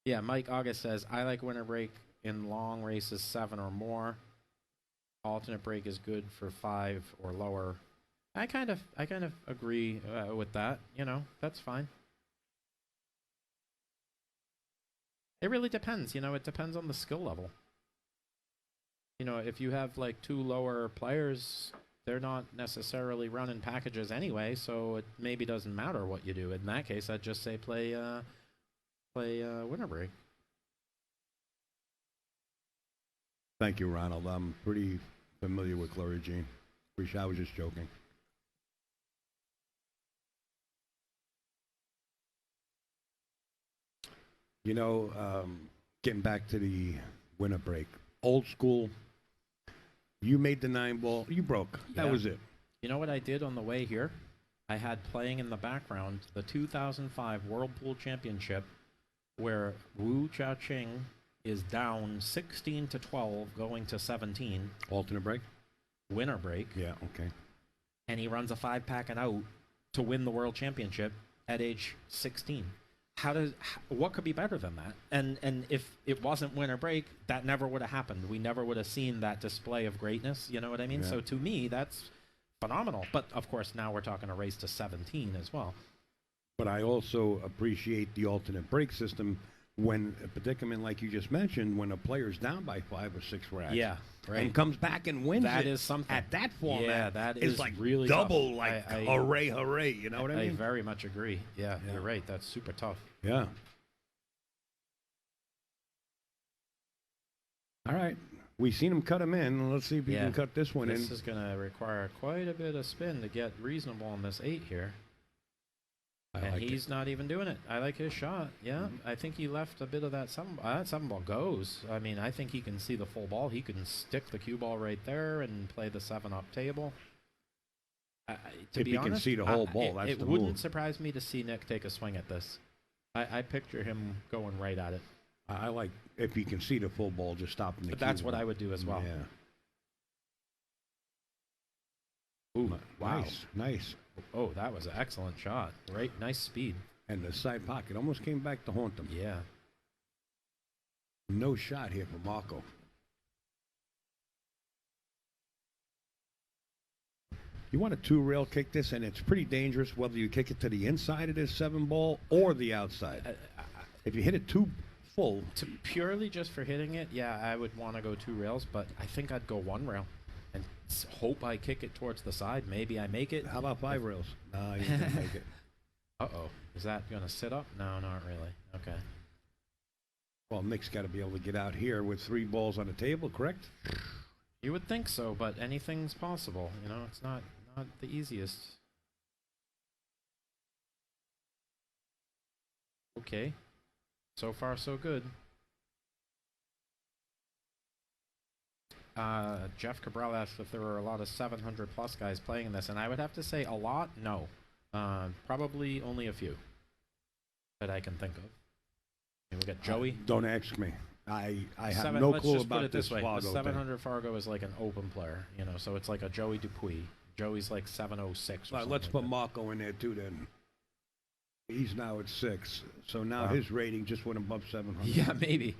Yeah, Mike August says, I like winter break in long races 7 or more. Alternate break is good for 5 or lower. I kind of agree with that. That's fine. It really depends. It depends on the skill level. If you have like 2 lower players, they're not necessarily running packages anyway, so it maybe doesn't matter what you do. In that case, I'd just say play winter break. Thank you, Ronald. I'm pretty familiar with Gloria Jean. I was just joking. Getting back to the winter break. Old school. You made the 9-ball. You broke. That was it. You know what I did on the way here? I had playing in the background the 2005 World Pool Championship where Wu Chao-ching is down 16-12 going to 17. Alternate break? Winner break. Yeah, okay. And he runs a 5-pack and out to win the World Championship at age 16. What could be better than that? And if it wasn't winter break, that never would have happened. We never would have seen that display of greatness. You know what I mean? Yeah. So to me, that's phenomenal. But of course, now we're talking a race to 17 as well. But I also appreciate the alternate break system when a predicament like you just mentioned, when a player's down by 5 or 6 racks. Yeah, right. And comes back and wins That it is something. at that format. Yeah, that is is like really double, tough. like I hooray, hooray. You know what I mean? I very much agree. Yeah, you're right. That's super tough. Yeah. All right. We seen him cut him in. Let's see if he Yeah. can cut this one in. This is going to require quite a bit of spin to get reasonable on this 8 here. And like he's not even doing it. I like his shot. Yeah, I think he left a bit of that 7 ball. That 7 ball goes. I mean, I think he can see the full ball. He can stick the cue ball right there and play the 7-up table. To if be he honest, can see the whole ball, that's it the wouldn't move. surprise me to see Nick take a swing at this. I picture him going right at it. I like if he can see the full ball, just stopping the But cue that's what ball. I would do as well. Yeah. Ooh, wow. Nice, nice. Oh, that was an excellent shot. Right, nice speed. And the side pocket almost came back to haunt him. Yeah. No shot here for Marco. You want a 2-rail kick this, and it's pretty dangerous whether you kick it to the inside of this 7 ball or the outside. If you hit it too full. Purely just for hitting it, yeah, I would want to go 2 rails, but I think I'd go 1 rail and hope I kick it towards the side. Maybe I make it. How about 5 rails? No, you didn't make it. Uh-oh. Is that going to sit up? No, not really. Okay. Well, Nick's got to be able to get out here with 3 balls on the table, correct? You would think so, but anything's possible. You know, it's not the easiest. Okay. So far, so good. Jeff Cabral asked if there were a lot of 700-plus guys playing in this, and I would have to say a lot, no. Probably only a few that I can think of. We got Joey. Don't ask me. I have no clue about this Fargo The thing. 700 Fargo is like an open player, you know, so it's like a Joey Dupuis. Joey's like 706 or something. Let's like put that. Marco in there, too, then. He's now at 6. So now his rating just went above 700. Yeah, maybe.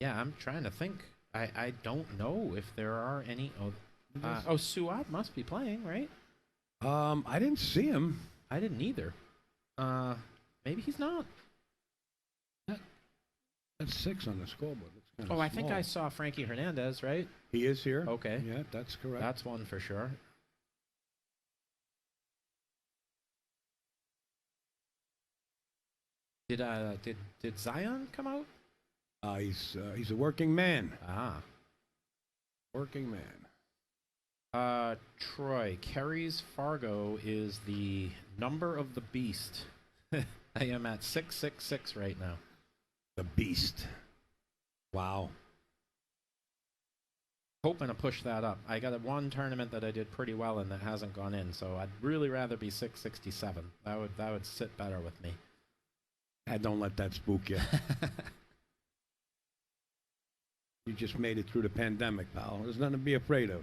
Yeah, I'm trying to think. I don't know if there are any. Suat must be playing, right? I didn't see him. I didn't either. Maybe he's not. That's 6 on the scoreboard. That's I think I saw Frankie Hernandez, right? He is here. Okay. Yeah, that's correct. That's one for sure. Did Zion come out? He's a working man. Ah. Working man. Troy, Kerry's Fargo is the number of the beast. I am at 666 right now. The beast. Wow. Hoping to push that up. I got one tournament that I did pretty well in that hasn't gone in, so I'd really rather be 667. That would sit better with me. Don't let that spook you. You just made it through the pandemic, pal. There's nothing to be afraid of.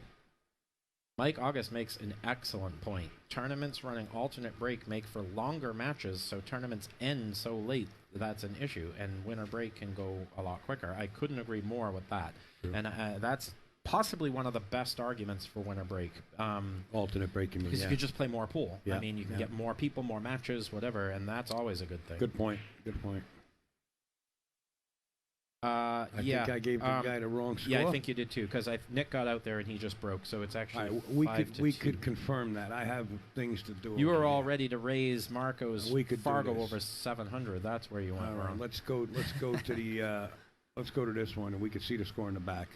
Mike August makes an excellent point. Tournaments running alternate break make for longer matches, so tournaments end so late. That's an issue, and winter break can go a lot quicker. I couldn't agree more with that. True. And that's possibly one of the best arguments for winter break. Alternate break, you mean? Because you could just play more pool. Yeah. I mean, you can get more people, more matches, whatever, and that's always a good thing. Good point. Good point. I think I gave the guy the wrong score. Yeah, I think you did too, because Nick got out there and he just broke, so it's actually we could confirm that. I have things to do. You were all ready to raise Marco's Fargo do over 700. That's where you went wrong. Right, let's go to the let's go to this one, and we can see the score in the back.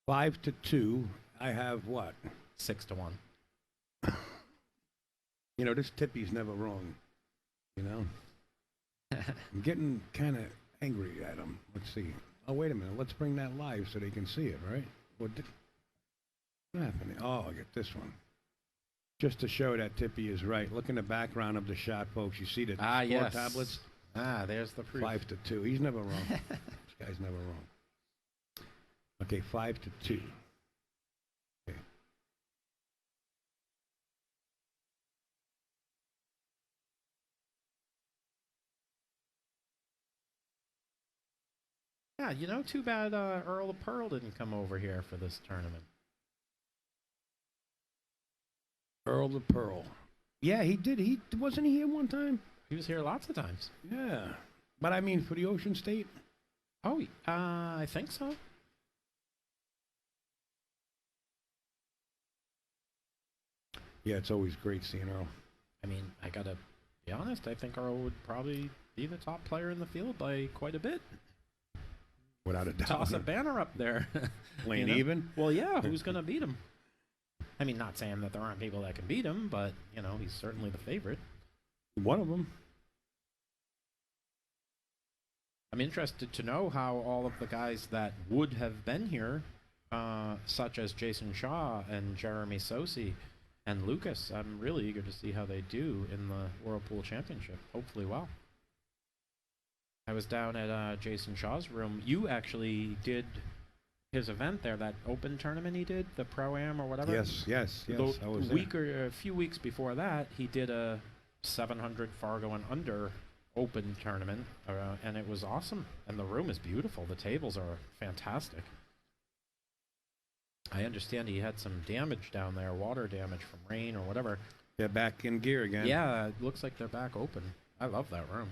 5-2. I have what? 6-1. You know, this Tippy's never wrong. You know, I'm getting kind of angry at him. Let's see. Oh, wait a minute. Let's bring that live so they can see it, right? What happened? Oh, I get this one. Just to show that Tippy is right. Look in the background of the shot, folks. You see the score tablets? There's the proof. 5-2. He's never wrong. This guy's never wrong. Okay, 5-2. Okay. Yeah, you know, too bad Earl of Pearl didn't come over here for this tournament. Earl of Pearl. Yeah, he did. Wasn't he here one time? He was here lots of times. Yeah. But I mean, for the Ocean State? Oh, I think so. Yeah, it's always great seeing Earl. I mean, I gotta be honest, I think Earl would probably be the top player in the field by quite a bit. Without a doubt. Toss a banner up there. Playing even? Well, yeah, who's going to beat him? I mean, not saying that there aren't people that can beat him, but, he's certainly the favorite. One of them. I'm interested to know how all of the guys that would have been here, such as Jason Shaw and Jeremy Sosi and Lucas, I'm really eager to see how they do in the Whirlpool Championship. Hopefully well. I was down at Jason Shaw's room. You actually did his event there, that open tournament he did, the Pro-Am or whatever. Yes. I was a few weeks before that, he did a 700 Fargo and under open tournament, and it was awesome. And the room is beautiful. The tables are fantastic. I understand he had some damage down there, water damage from rain or whatever. They're back in gear again. Yeah, it looks like they're back open. I love that room.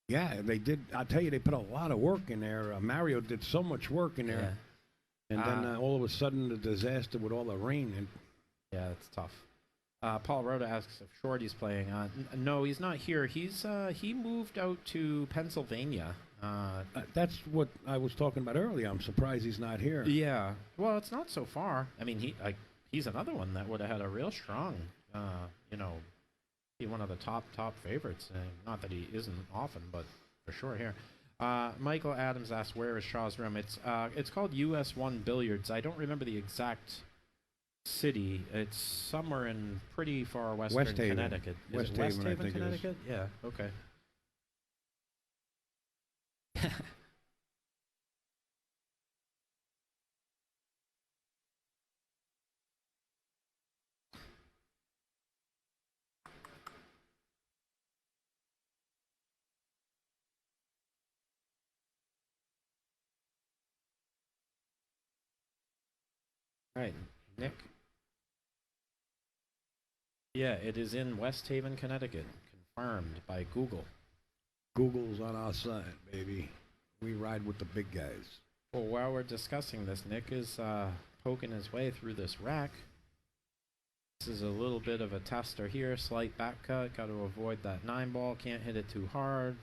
Yeah, they did. I'll tell you, they put a lot of work in there. Mario did so much work in there. Yeah. And then all of a sudden, the disaster with all the rain. And yeah, it's tough. Paul Rhoda asks if Shorty's playing. No, he's not here. He moved out to Pennsylvania. That's what I was talking about earlier. I'm surprised he's not here. Yeah. Well, it's not so far. I mean, he's another one that would have had a real strong, be one of the top favorites. Not that he isn't often, but for sure here. Michael Adams asks, where is Shaw's room? It's called US1 Billiards. I don't remember the exact city. It's somewhere in pretty far western Connecticut. West Haven, Connecticut? Yeah, okay. All right, Nick. Yeah, it is in West Haven, Connecticut. Confirmed by Google. Google's on our side, baby. We ride with the big guys. Well, while we're discussing this, Nick is poking his way through this rack. This is a little bit of a tester here. Slight back cut. Got to avoid that 9-ball. Can't hit it too hard.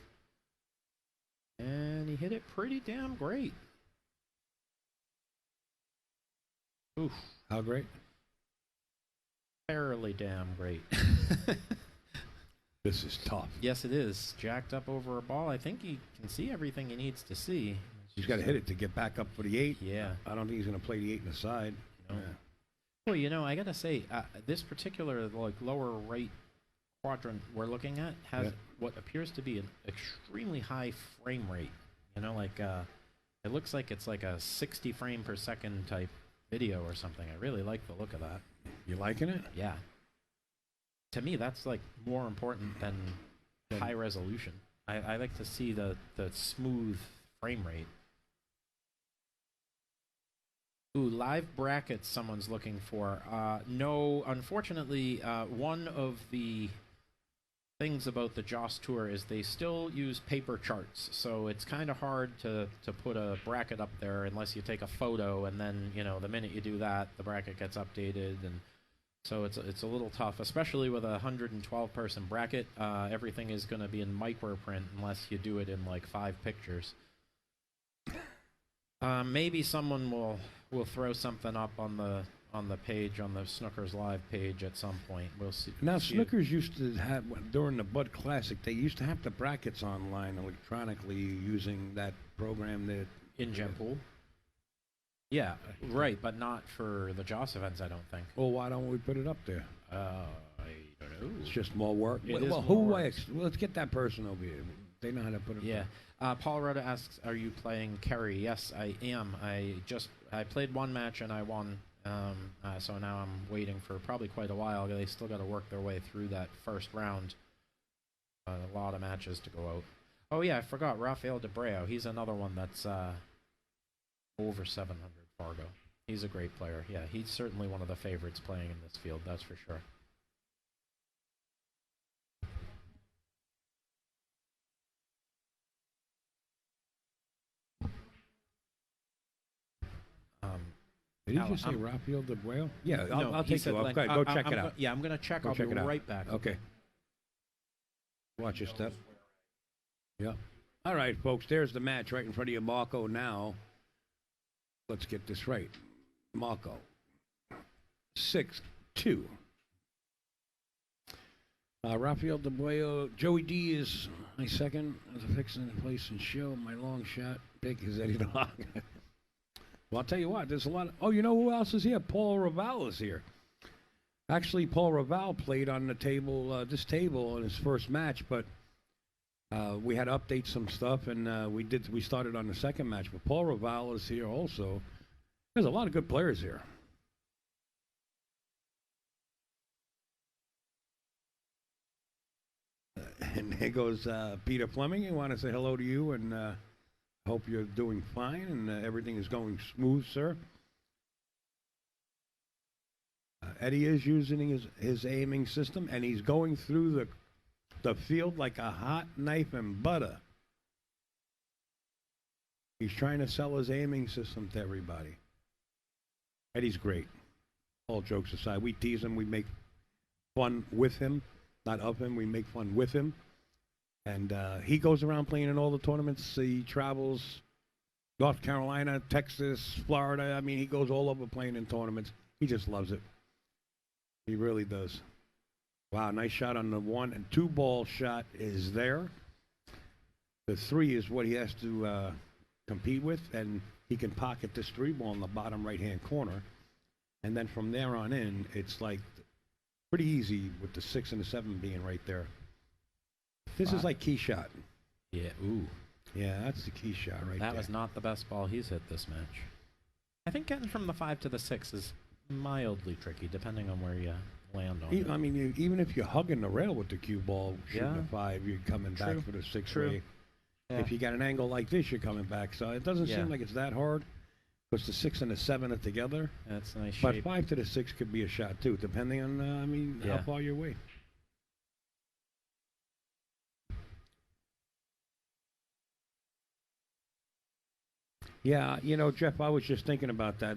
And he hit it pretty damn great. Oof. How great? Fairly damn great. This is tough. Yes, it is. Jacked up over a ball. I think he can see everything he needs to see. He's got to hit it to get back up for the 8. Yeah. I don't think he's going to play the 8 in the side. No. Yeah. Well, I got to say, this particular lower right quadrant we're looking at has what appears to be an extremely high frame rate. It looks like it's like a 60 frame per second type video or something. I really like the look of that. You liking it? Yeah. To me, that's more important than high resolution. I like to see the smooth frame rate. Ooh, live brackets someone's looking for. No, unfortunately, one of the things about the Joss Tour is they still use paper charts, so it's kind of hard to put a bracket up there unless you take a photo, and then the minute you do that, the bracket gets updated, and so it's a little tough, especially with a 112 person bracket. Everything is going to be in microprint unless you do it in 5 pictures. Maybe someone will throw something up on the page, on the Snookers Live page at some point. We'll see. Now, Snookers used to have, during the Bud Classic, they used to have the brackets online electronically using that program that... In Gempool? Yeah, right, but not for the Joss events, I don't think. Well, why don't we put it up there? I don't know. It's just more work. Well, let's get that person over here. They know how to put it up. Yeah. Paul Rhoda asks, are you playing Kerry? Yes, I am. I played one match and I won. So now I'm waiting for probably quite a while. They still got to work their way through that first round. A lot of matches to go out. Oh yeah, I forgot Rafael DeBreo. He's another one that's over 700 Fargo. He's a great player. Yeah, he's certainly one of the favorites playing in this field. That's for sure. Did he just say Rafael de Buello? Yeah, No, I'll he take said you off. Len- Go check it out. Yeah, I'm going to check. Go I'll check be it out. right back. Okay. Watch your step. Yeah. All right, folks, there's the match right in front of you, Marco, now. Let's get this right. Marco. 6-2. Rafael de Buello. Joey D is my second. As a fixing the place and show. My long shot pick is Eddie Dog. Well, I'll tell you what, there's a lot of... Oh, you know who else is here? Paul Raval is here. Actually, Paul Raval played on the table, this table in his first match, but we had to update some stuff, and we started on the second match. But Paul Raval is here also. There's a lot of good players here. And there goes Peter Fleming. I want to say hello to you, and hope you're doing fine and everything is going smooth, sir. Eddie is using his aiming system, and he's going through the field like a hot knife and butter. He's trying to sell his aiming system to everybody. Eddie's great. All jokes aside, we tease him, we make fun with him, not of him, we make fun with him. And he goes around playing in all the tournaments. He travels North Carolina, Texas, Florida. I mean, he goes all over playing in tournaments. He just loves it. He really does. Wow, nice shot on the 1 and 2 ball shot is there. The 3 is what he has to compete with, and he can pocket this 3 ball in the bottom right-hand corner. And then from there on in, it's like pretty easy with the 6 and the 7 being right there. This is like key shot. Yeah, ooh. Yeah, that's the key shot right there. That was not the best ball he's hit this match. I think getting from the 5 to the 6 is mildly tricky, depending on where you land on it. I mean, even if you're hugging the rail with the cue ball, shooting Yeah. a 5, you're coming back for the 6 True. way. Yeah. If you got an angle like this, you're coming back. So it doesn't seem like it's that hard, because the 6 and the 7 are together. That's a nice But shape. 5 to the 6 could be a shot too, depending on how far you're away. Yeah, you know, Jeff, I was just thinking about that.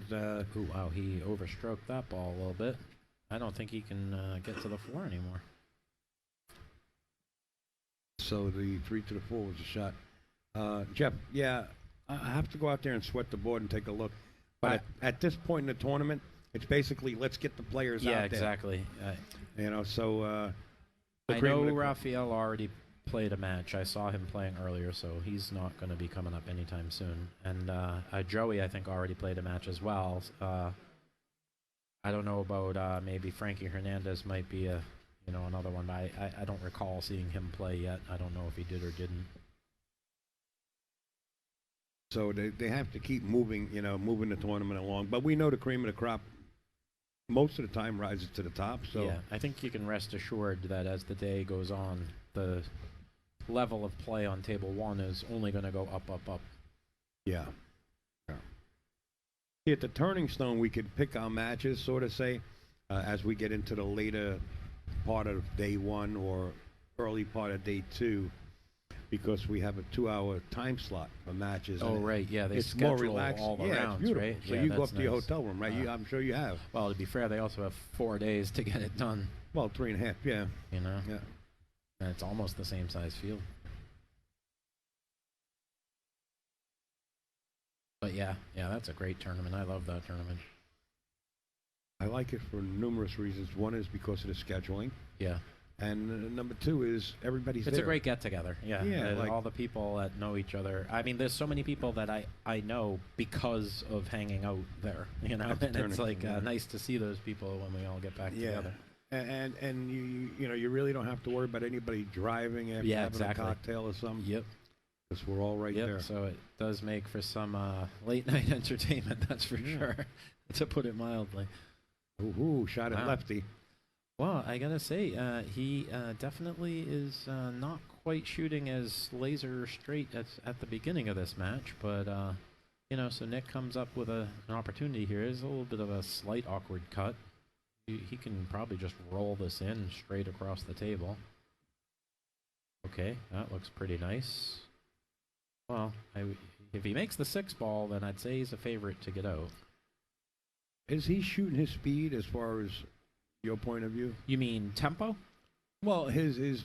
Ooh, wow, he overstroked that ball a little bit. I don't think he can get to the floor anymore. So the 3 to the 4 was a shot. Jeff, yeah, I have to go out there and sweat the board and take a look. But at this point in the tournament, it's basically let's get the players out there. Yeah, exactly. You know, so... I know Rafael already played a match. I saw him playing earlier, so he's not going to be coming up anytime soon. And Joey, I think, already played a match as well. I don't know about maybe Frankie Hernandez might be another one. I don't recall seeing him play yet. I don't know if he did or didn't. So they have to keep moving the tournament along. But we know the cream of the crop most of the time rises to the top. So yeah, I think you can rest assured that as the day goes on, the level of play on table 1 is only going to go up, up, up. Yeah. See, at the Turning Stone, we could pick our matches, sort of say, as we get into the later part of day 1 or early part of day 2, because we have a 2-hour time slot for matches. Oh, right, yeah, they it's schedule more relaxed. all the it's rounds, beautiful. right? So yeah, you go up to nice. your hotel room, right? I'm sure you have. Well, to be fair, they also have 4 days to get it done. Well, 3.5, yeah. You know? Yeah. And it's almost the same size field. But yeah, that's a great tournament. I love that tournament. I like it for numerous reasons. One is because of the scheduling. Yeah. And number 2 is everybody's there. It's a great get-together. Yeah. Yeah, all the people that know each other. I mean, there's so many people that I know because of hanging out there, you know? And it's like nice to see those people when we all get back together. And you really don't have to worry about anybody driving after having a cocktail or something. Yep. Because we're all right there. So it does make for some late-night entertainment, that's for sure, to put it mildly. Ooh, shot at lefty. Well, I gotta say, he definitely is not quite shooting as laser straight at the beginning of this match, but so Nick comes up with an opportunity here. There's a little bit of a slight awkward cut. He can probably just roll this in straight across the table. Okay, that looks pretty nice. Well, if he makes the 6 ball, then I'd say he's a favorite to get out. Is he shooting his speed as far as your point of view? You mean tempo? Well, his his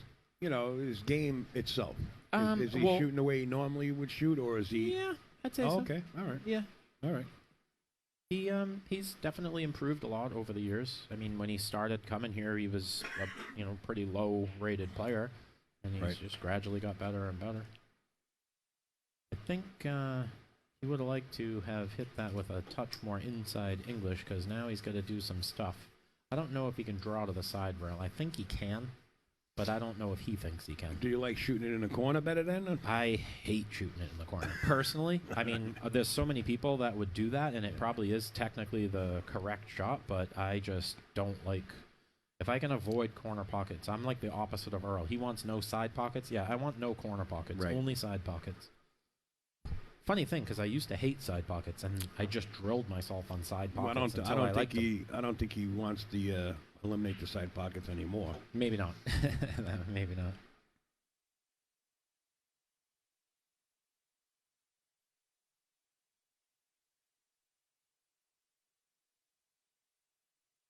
game itself. Is he Well, shooting the way he normally would shoot, or is he? Yeah, I'd say Oh, so. okay. All right. Yeah. All right. He's definitely improved a lot over the years. I mean, when he started coming here, he was a pretty low-rated player, and he's Right. just gradually got better and better. I think he would have liked to have hit that with a touch more inside English, because now he's got to do some stuff. I don't know if he can draw to the side rail. I think he can, but I don't know if he thinks he can. Do you like shooting it in the corner better then? I hate shooting it in the corner. Personally, I mean, there's so many people that would do that, and it probably is technically the correct shot, but I just don't like... If I can avoid corner pockets, I'm like the opposite of Earl. He wants no side pockets. Yeah, I want no corner pockets, Right. only side pockets. Funny thing, because I used to hate side pockets, and I just drilled myself on side Well, pockets I until don't I think liked them. I don't think he wants to eliminate the side pockets anymore. Maybe not. Maybe not.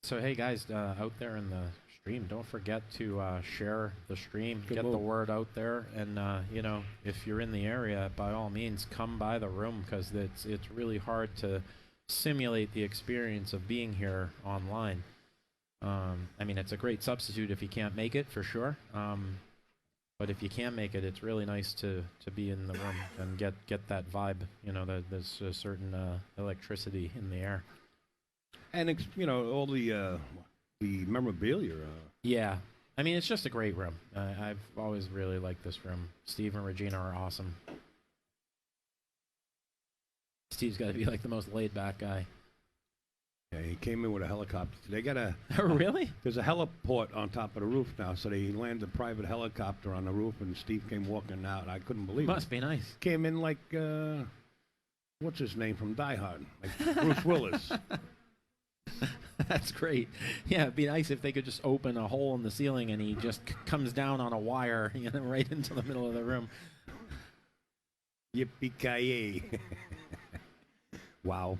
So hey guys, out there in the stream, don't forget to share the stream, Good get move. the word out there, and if you're in the area, by all means, come by the room, because it's really hard to simulate the experience of being here online. I mean, it's a great substitute if you can't make it, for sure. But if you can make it, it's really nice to be in the room and get that vibe. There's a certain electricity in the air. And all the memorabilia. Yeah. I mean, it's just a great room. I've always really liked this room. Steve and Regina are awesome. Steve's got to be like the most laid-back guy. Yeah, he came in with a helicopter. They got Really? There's a heliport on top of the roof now, so they landed a private helicopter on the roof, and Steve came walking out. I couldn't believe it. Must be nice. Came in like what's his name from Die Hard, like Bruce Willis. That's great. Yeah, it'd be nice if they could just open a hole in the ceiling and he just comes down on a wire, right into the middle of the room. Yippee-ki-yay. Wow.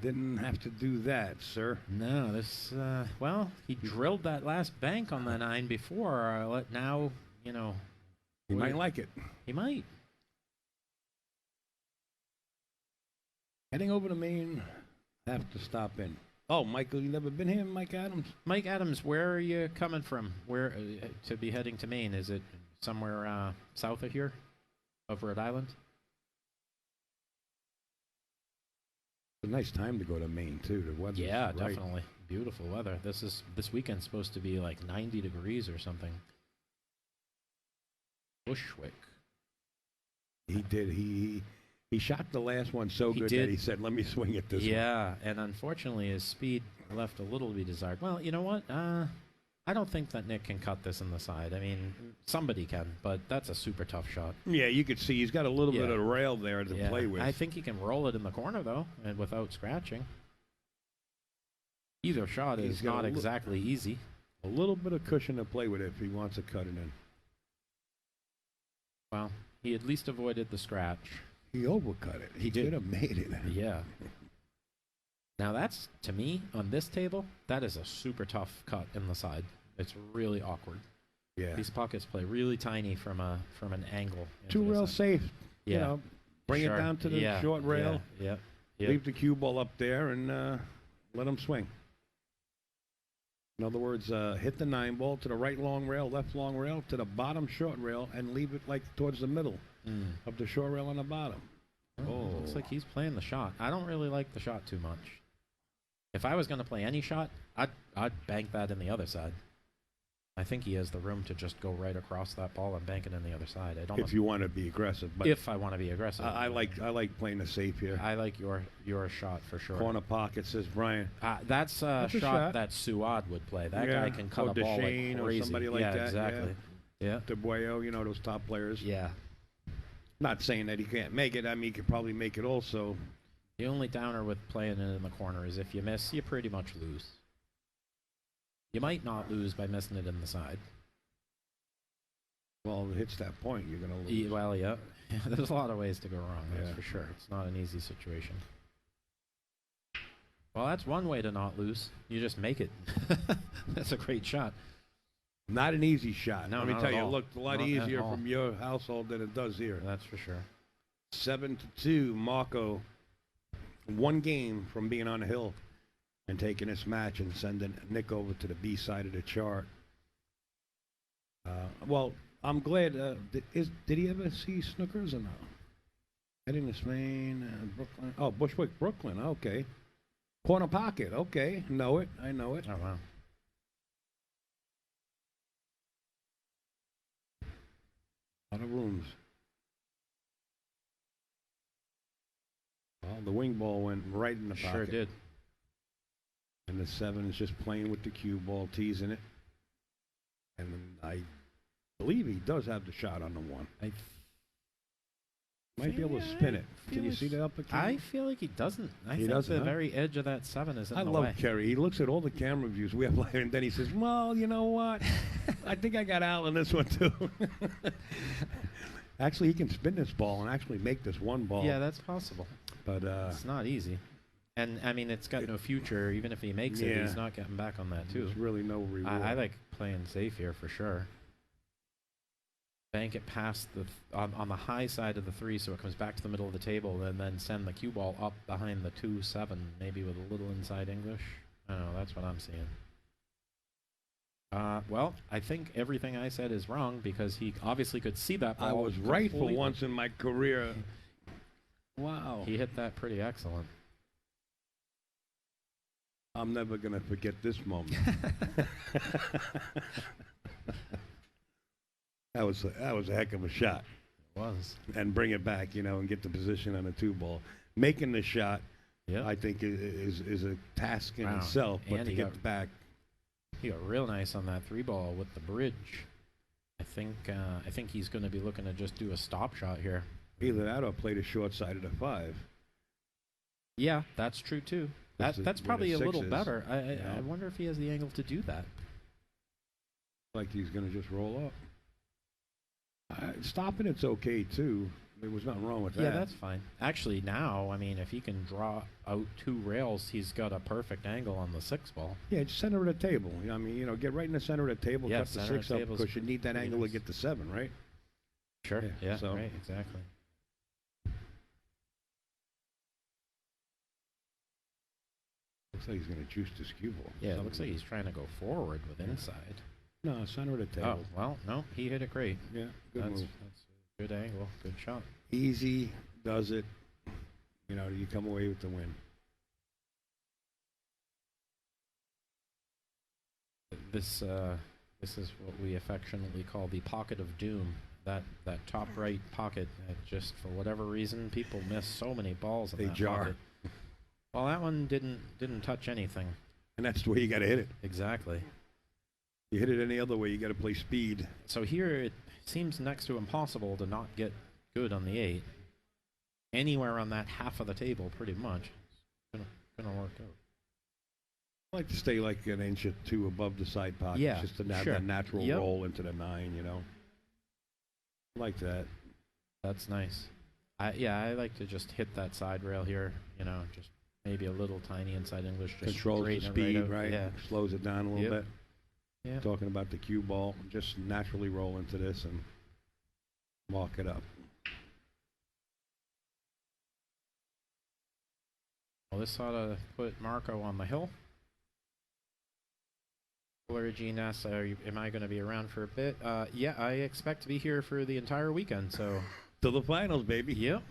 Didn't have to do that, sir. No, he drilled that last bank on the 9 before. Now, He might like it. He might. Heading over to Maine, have to stop in. Oh, Michael, you never been here, Mike Adams? Mike Adams, where are you coming from? Where to be heading to Maine? Is it somewhere south of here, of Rhode Island? It's a nice time to go to Maine too. The weather. Yeah, right. definitely. Beautiful weather. This weekend's supposed to be like 90 degrees or something. Bushwick. He did. He shot the last one so He good did. that he said, "Let me swing it this way." Yeah, and unfortunately his speed left a little to be desired. Well, you know what? I don't think that Nick can cut this in the side. I mean, somebody can, but that's a super tough shot. Yeah, you could see he's got a little bit of rail there to play with. I think he can roll it in the corner, though, and without scratching. Either shot He's is got not a exactly easy. A little bit of cushion to play with if he wants to cut it in. Well, he at least avoided the scratch. He overcut it. He did. Could have made it. Yeah. Now that's, to me, on this table, that is a super tough cut in the side. It's really awkward. Yeah. These pockets play really tiny from an angle. into Two the rail side. safe. Yeah. You know, bring Sure. it down to the Yeah, short rail. Yeah. Leave the cue ball up there and let him swing. In other words, hit the 9 ball to the right long rail, left long rail, to the bottom short rail, and leave it like towards the middle of the short rail on the bottom. Oh, looks like he's playing the shot. I don't really like the shot too much. If I was going to play any shot, I'd bank that in the other side. I think he has the room to just go right across that ball and bank it in the other side. If you want to be aggressive, but if I want to be aggressive, I like playing the safe here. I like your shot for sure. Corner pocket, says Brian. That's a shot that Suad would play. That guy can cut a ball like Deshane crazy. or somebody like that. Exactly. Yeah. DeBueo, those top players. Yeah. Not saying that he can't make it. I mean, he could probably make it also. The only downer with playing it in the corner is if you miss, you pretty much lose. You might not lose by missing it in the side. Well, it hits that point, you're going to lose. Well, yeah. There's a lot of ways to go wrong, that's Yeah. for sure. It's not an easy situation. Well, that's one way to not lose. You just make it. That's a great shot. Not an easy shot. No, Let me not tell at you, all. it looked a lot Not at easier all. from your household than it does here. That's for sure. 7-2, Marco. One game from being on the hill and taking this match and sending Nick over to the B side of the chart. Well, I'm glad. Did he ever see Snookers or no? Heading to Spain, Brooklyn. Oh, Bushwick, Brooklyn. Okay. Corner pocket. Okay. Know it. I know it. Oh, wow. A lot of rooms. Well, the wing ball went right in the pocket. Sure did. And the 7 is just playing with the cue ball, teasing it. And I believe he does have the shot on the 1. Might be able to spin it. Can you see the upper camera? I feel like he doesn't. I He think doesn't, the huh? very edge of that 7 is in I the love way. Kerry. He looks at all the camera views we have, and then he says, well, you know what? I think I got Al in this one, too. Actually, he can spin this ball and actually make this one ball. Yeah, that's possible. But It's not easy. And, I mean, it's got no future. Even if he makes it, Yeah. he's not getting back on that, too. there's really no reward. I like playing safe here for sure. Bank it past on the high side of the 3 so it comes back to the middle of the table, and then send the cue ball up behind the 2-7, maybe with a little inside English. I don't know, that's what I'm seeing. Well, I think everything I said is wrong because he obviously could see that ball. I was right for completely. once in my career. Wow. He hit that pretty excellent. I'm never going to forget this moment. That was a heck of a shot. It was. And bring it back, and get the position on a 2 ball. Making the shot, Yeah. I think, is a task in Wow. itself. But And to he get got- back, He got real nice on that 3 ball with the bridge. I think he's going to be looking to just do a stop shot here. either that or play the short side of the 5. Yeah, that's true too. That's That's where probably the a 6 little is, better. yeah. I wonder if he has the angle to do that. Like he's going to just roll up. Stopping it's okay, too. There was nothing wrong with that. Yeah, that's fine. Actually, now, I mean, if he can draw out 2 rails, he's got a perfect angle on the 6 ball. Yeah, just center of the table. I mean, get right in the center of the table, Yeah, cut the center of 6 the up table's because you need that pretty angle nice. to get the 7, right? Sure. Yeah, so- right, exactly. Looks like he's going to juice this cue ball. Yeah, it looks like he's trying to go forward with inside. No, center of the Oh, table. well, no, he hit it great. Yeah, good That's move. a good angle, good shot. Easy, does it. You come away with the win. This is what we affectionately call the pocket of doom. That top right pocket, just for whatever reason, people miss so many balls in They that jar. pocket. Well, that one didn't touch anything. And that's the way you got to hit it. Exactly. You hit it any other way, you got to play speed. So here it seems next to impossible to not get good on the 8. Anywhere on that half of the table, pretty much, it's gonna work out. I like to stay like an inch or 2 above the side pocket, Yeah, just to have sure. that natural Yep. roll into the 9. I like that. That's nice. I like to just hit that side rail here. Just maybe a little tiny inside English. Just Controls the straighten it speed, out. right? Yeah. Slows it down a little Yep. bit. Yeah. Talking about the cue ball, just naturally roll into this and mark it up. Well, this ought to put Marco on the hill. Gene asks, am I going to be around for a bit? Yeah, I expect to be here for the entire weekend, so... To the finals, baby. Yep.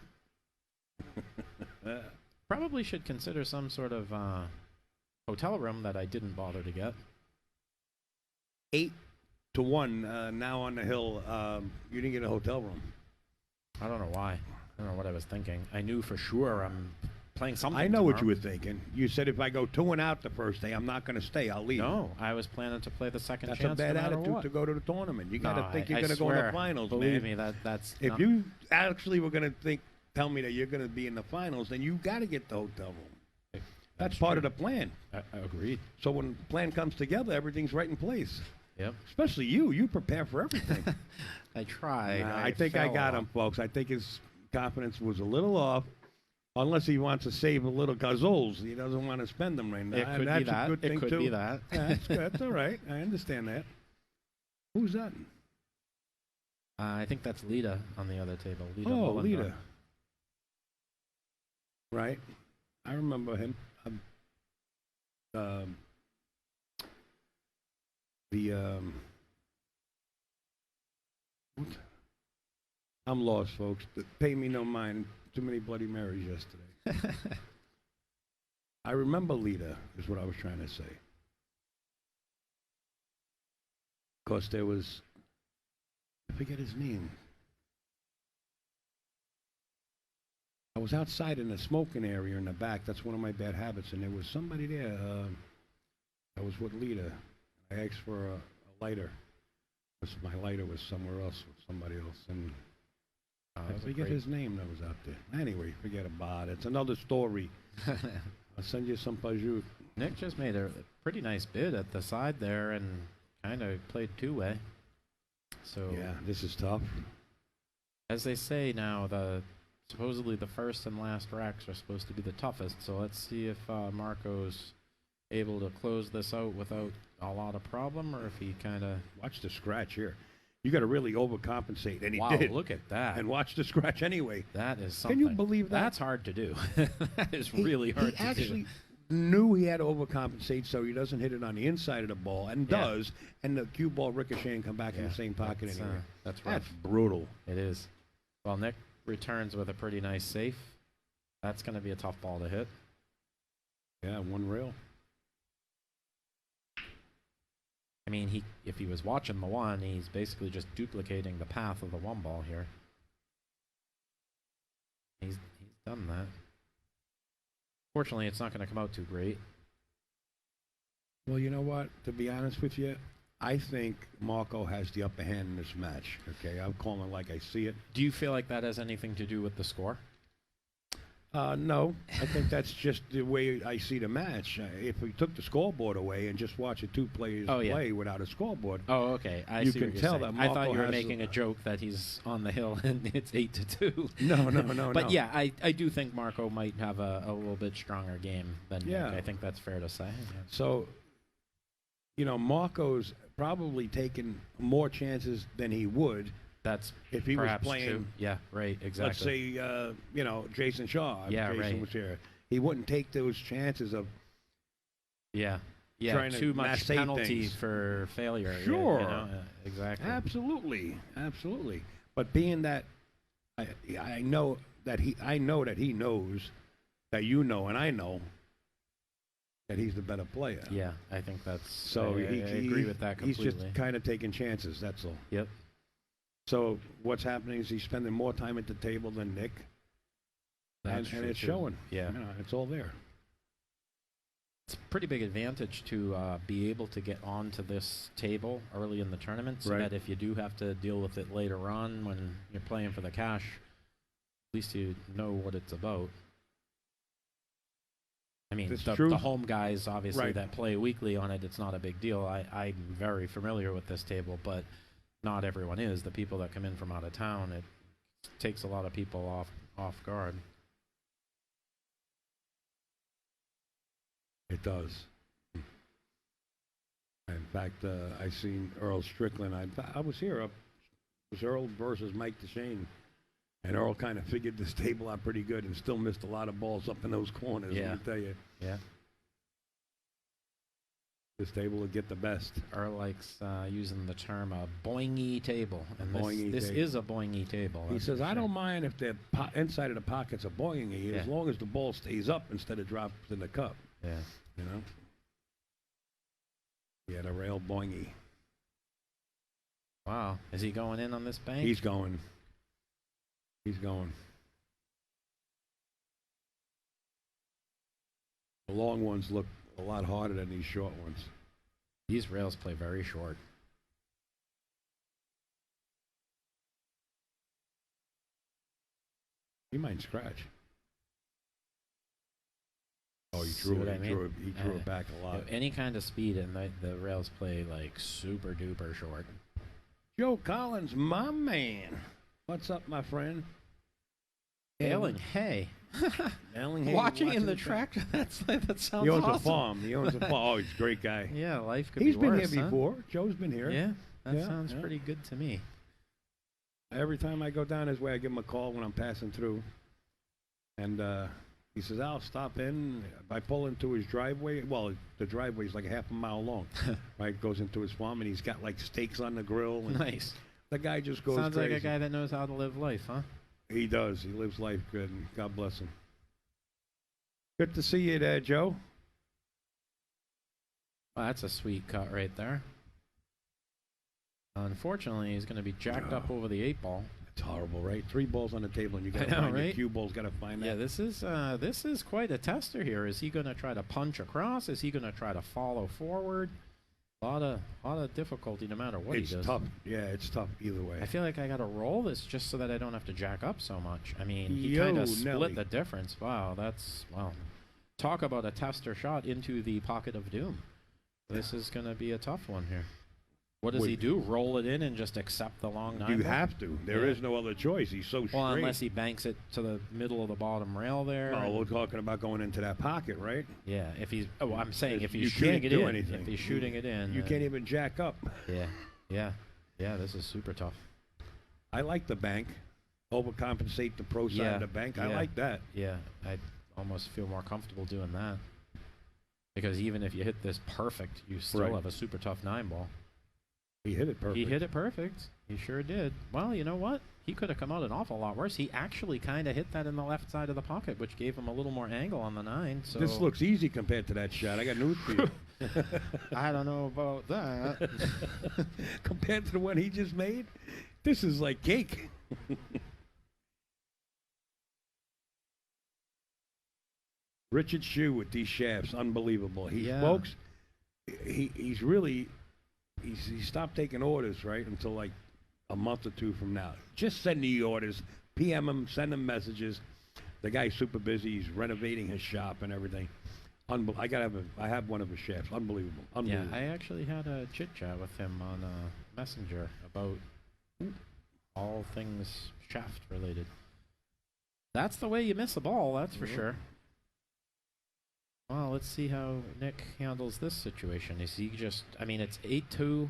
Probably should consider some sort of hotel room that I didn't bother to get. 8-1 now on the hill. You didn't get a hotel room. I don't know why. I don't know what I was thinking. I knew for sure I'm playing something I know what you tomorrow. were thinking. You said if I go 2 and out the first day, I'm not going to stay. I'll leave. No, I was planning to play the second That's chance a bad no matter attitude what. to go to the tournament. You got to No, think you're I going to go in the swear, finals, believe man. me, that's If not- you actually were going to tell me that you're going to be in the finals, then you got to get the hotel room. That's part of the plan. I agreed. So when the plan comes together, everything's right in place. Yep. Especially you. You prepare for everything. I tried. Nah, I think I fell got off. him, folks. I think his confidence was a little off. Unless he wants to save a little gazoles. He doesn't want to spend them right now. It could that's be that. a good thing, It could too. be that. Yeah, that's good. That's all right. I understand that. Who's that? I think that's Lita on the other table. Lita Oh, Mullendorf. Lita. Right. I remember him. What? I'm lost, folks. Pay me no mind. Too many Bloody Marys yesterday. I remember Lita, is what I was trying to say. Of course, there was, I forget his name. I was outside in the smoking area in the back. That's one of my bad habits. And there was somebody there. I was with Lita. I asked for a lighter. My lighter was somewhere else with somebody else. And I forget his name that was out there. Anyway, forget about it. It's another story. I'll send you some pajou. Nick just made a pretty nice bid at the side there and kind of played two-way. So yeah, this is tough. As they say now, supposedly the first and last racks are supposed to be the toughest. So let's see if Marco's able to close this out without a lot of problem, or if he kind of... Watch the scratch here. You got to really overcompensate, and he wow, did. Look at that. And watch the scratch anyway. That is something. Can you believe that? That's hard to do. That is really hard to do. He actually knew he had to overcompensate so he doesn't hit it on the inside of the ball, and does, and the cue ball ricochet and come back in the same pocket anyway. That's rough. That's brutal. It is. Well, Nick returns with a pretty nice safe. That's going to be a tough ball to hit. Yeah, one rail. I mean, if he was watching the one, he's basically just duplicating the path of the one ball here. He's done that. Fortunately, it's not going to come out too great. Well, you know what? To be honest with you, I think Marco has the upper hand in this match. Okay, I'm calling it like I see it. Do you feel like that has anything to do with the score? No, I think that's just the way I see the match. If we took the scoreboard away and just watch the two players play without a scoreboard, okay, I you see can what you're tell saying. that I Marco thought you were has making a joke that he's on the hill and it's 8-2. No. But yeah, I do think Marco might have a little bit stronger game than Nick. I think that's fair to say. Yeah. So, Marco's probably taken more chances than he would. That's if he was playing. True. Yeah, right, exactly. Let's say, Jason Shaw. Yeah, Jason was here. He wouldn't take those chances of. Yeah, too much penalty for failure. Sure. Exactly. Absolutely. But being that, I know that he knows that and I know that he's the better player. Yeah, I think that's. So I agree with that completely. He's just kind of taking chances. That's all. Yep. So what's happening is he's spending more time at the table than Nick, and it's showing. Yeah, it's all there. It's a pretty big advantage to be able to get onto this table early in the tournament, so that if you do have to deal with it later on when you're playing for the cash, at least you know what it's about. I mean, the home guys, obviously, that play weekly on it, it's not a big deal. I'm very familiar with this table, but not everyone is. The people that come in from out of town, it takes a lot of people off guard. It does. In fact, I seen Earl Strickland. I was here. It was Earl versus Mike DeShane. And Earl kind of figured this table out pretty good and still missed a lot of balls up in those corners, let me tell you. Yeah. This table will get the best. Earl likes using the term a boingy table. And this table. is a boingy table. He says, I don't mind if the inside of the pockets are boingy as long as the ball stays up instead of drops in the cup. Yeah. He had a rail boingy. Wow. Is he going in on this bank? He's going. The long ones look a lot harder than these short ones. These rails play very short. He might scratch. Oh, he drew it back a lot. Any kind of speed, and the rails play like super duper short. Joe Collins, my man. What's up, my friend? Hailing, hey. Mailing hay, Watching in the tractor. That sounds He owns awesome. a farm. He owns a farm. Oh, he's a great guy. Yeah, life could He's be been worse, here huh? before. Joe's been here. Yeah, that Yeah, sounds yeah. pretty good to me. Every time I go down his way, I give him a call when I'm passing through. And he says, I'll stop in. If I pull into his driveway, well, the driveway's like a half a mile long, right? Goes into his farm, and he's got like steaks on the grill. And Nice. the guy just goes Sounds crazy. like a guy that knows how to live life, huh? He does. He lives life good, and God bless him. Good to see you there, Joe. Well, that's a sweet cut right there. Unfortunately, he's going to be jacked up over the 8-ball. It's horrible, right? 3 balls on the table, and you got I to know, find your right? cue ball's got to find that. Yeah, this is quite a tester here. Is he going to try to punch across? Is he going to try to follow forward? A lot of difficulty no matter what he does. It's tough. Yeah, it's tough either way. I feel like I got to roll this just so that I don't have to jack up so much. I mean, he Yo, kind of split Nelly. the difference. Wow, talk about a tester shot into the pocket of doom. This is going to be a tough one here. What does he do? Roll it in and just accept the long 9 You ball? have to. There is no other choice. He's so straight. Well, unless he banks it to the middle of the bottom rail there. Oh, we're talking about going into that pocket, right? Yeah, if he's. Oh, I'm saying if You he's shooting can't it do in. anything. If he's shooting it in. You can't even jack up. Yeah. This is super tough. I like the bank. Overcompensate the pro side of the bank. I like that. Yeah, I almost feel more comfortable doing that. Because even if you hit this perfect, you still Right. have a super tough 9 ball. He hit it perfect. He hit it perfect. He sure did. Well, you know what? He could have come out an awful lot worse. He actually kind of hit that in the left side of the pocket, which gave him a little more angle on the 9. So This looks easy compared to that shot. I got news for you. I don't know about that. Compared to the one he just made, this is like cake. Richard Shue with these shafts, unbelievable. Folks, he stopped taking orders, right, until like a month or 2 from now. Just send the orders, PM him, send him messages. The guy's super busy. He's renovating his shop and everything. I have one of his shafts. Unbelievable. Yeah, I actually had a chit chat with him on Messenger about all things shaft related. That's the way you miss a ball, that's for sure. Well, let's see how Nick handles this situation. Is he just, I mean, it's 8-2.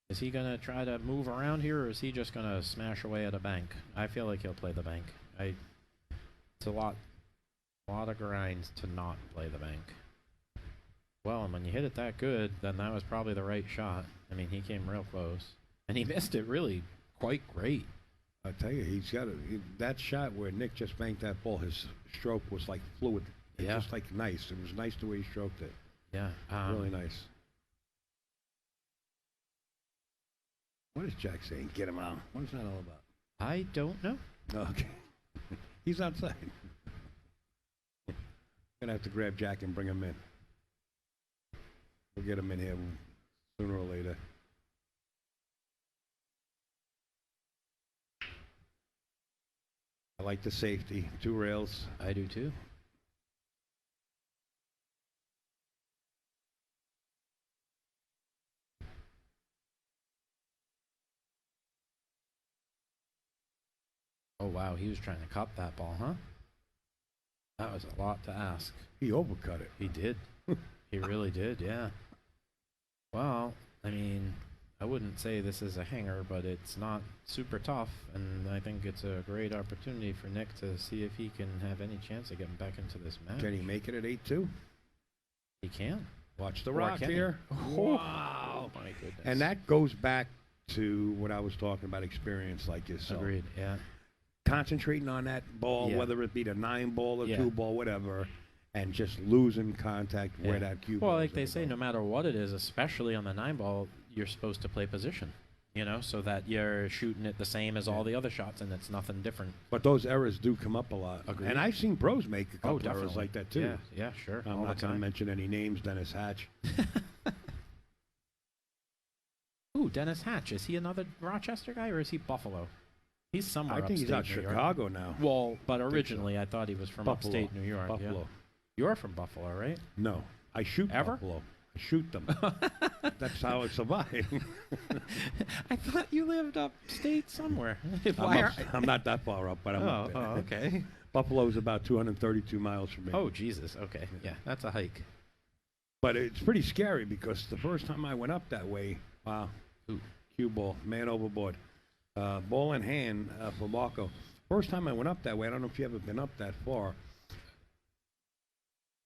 Is he going to try to move around here, or is he just going to smash away at a bank? I feel like he'll play the bank. It's a lot of grinds to not play the bank. Well, and when you hit it that good, then that was probably the right shot. I mean, he came real close. And he missed it really quite great. I tell you, he's got that shot where Nick just banked that ball. His stroke was like fluid. It's just like nice. It was nice the way he stroked it. Yeah. Really nice. What is Jack saying? Get him out. What is that all about? I don't know. Okay. He's outside. Gonna have to grab Jack and bring him in. We'll get him in here sooner or later. I like the safety. 2 rails. I do too. Oh, wow. He was trying to cup that ball, huh? That was a lot to ask. He overcut it. He did. He really did, yeah. Well, I mean, I wouldn't say this is a hanger, but it's not super tough, and I think it's a great opportunity for Nick to see if he can have any chance of getting back into this match. Can he make it at 8-2? He can. Watch the Or rock can he? here. Wow. Oh, my goodness. And that goes back to what I was talking about, experience like yourself. Agreed, yeah. Concentrating on that ball, Yeah. whether it be the 9 ball or Yeah. 2 ball, whatever, and just losing contact where that cue ball Well, like is they gonna say, go. no matter what it is, especially on the 9 ball, you're supposed to play position, so that you're shooting it the same as all the other shots, and it's nothing different. But those errors do come up a lot. Agreed. And I've seen pros make a couple definitely. errors like that, too. Yeah, sure. I'm all not the going to time. mention any names, Dennis Hatch. Ooh, Dennis Hatch. Is he another Rochester guy, or is he Buffalo? He's somewhere I think he's upstate out New York. Chicago now. Well, but originally I thought he was from Buffalo. upstate New York. Buffalo. Yeah. You're from Buffalo, right? No. I shoot Ever? Buffalo. I shoot them. That's how I survive. I thought you lived upstate somewhere. I'm not that far up, but I'm up there. okay. Buffalo's about 232 miles from me. Oh, Jesus. Okay. Yeah, that's a hike. But it's pretty scary because the first time I went up that way, wow, cue ball, man overboard. Ball in hand for Marco. First time I went up that way, I don't know if you ever been up that far.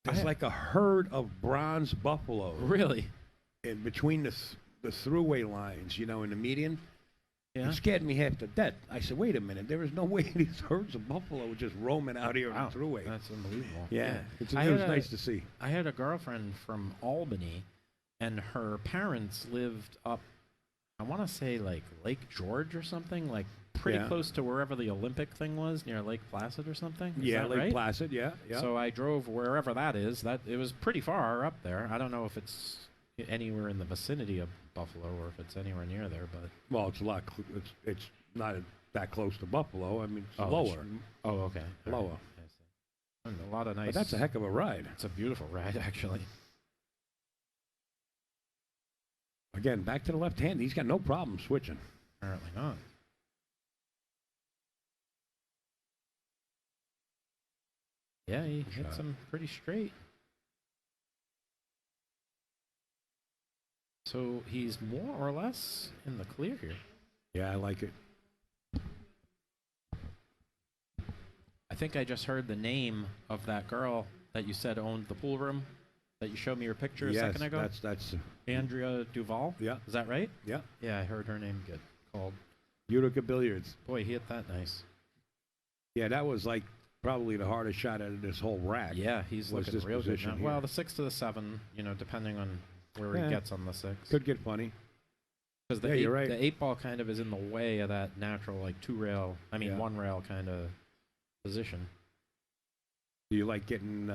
There's like a herd of bronze buffalo. Really? In between the throughway lines, you know, in the median. Yeah. It scared me half to death. I said, wait a minute, there is no way these herds of buffalo were just roaming out here on the throughway. That's unbelievable. Yeah. It was nice to see. I had a girlfriend from Albany, and her parents lived up, I want to say, like Lake George or something, like pretty close to wherever the Olympic thing was, near Lake Placid or something. Is that Lake right? Placid, yeah. So I drove wherever that is. It was pretty far up there. I don't know if it's anywhere in the vicinity of Buffalo or if it's anywhere near there, but well, it's a lot. It's not that close to Buffalo. I mean, it's lower. Okay. Lower. Right. I see. And a lot of nice. But that's a heck of a ride. It's a beautiful ride, actually. Again, back to the left hand. He's got no problem switching. Apparently not. Yeah, he hits him pretty straight. So he's more or less in the clear here. Yeah, I like it. I think I just heard the name of that girl that you said owned the pool room that you showed me your picture a second ago. That's Andrea Duval. Yeah. Is that right? Yeah. Yeah, I heard her name get called. Utica Billiards. Boy, he hit that nice. Yeah, that was like probably the hardest shot out of this whole rack. Yeah, he's looking real good now. here. Well, the 6 to the 7, you know, depending on where he gets on the 6. Could get funny. Because you're right. The 8 ball kind of is in the way of that natural, like, 1 rail kind of position. Do you like getting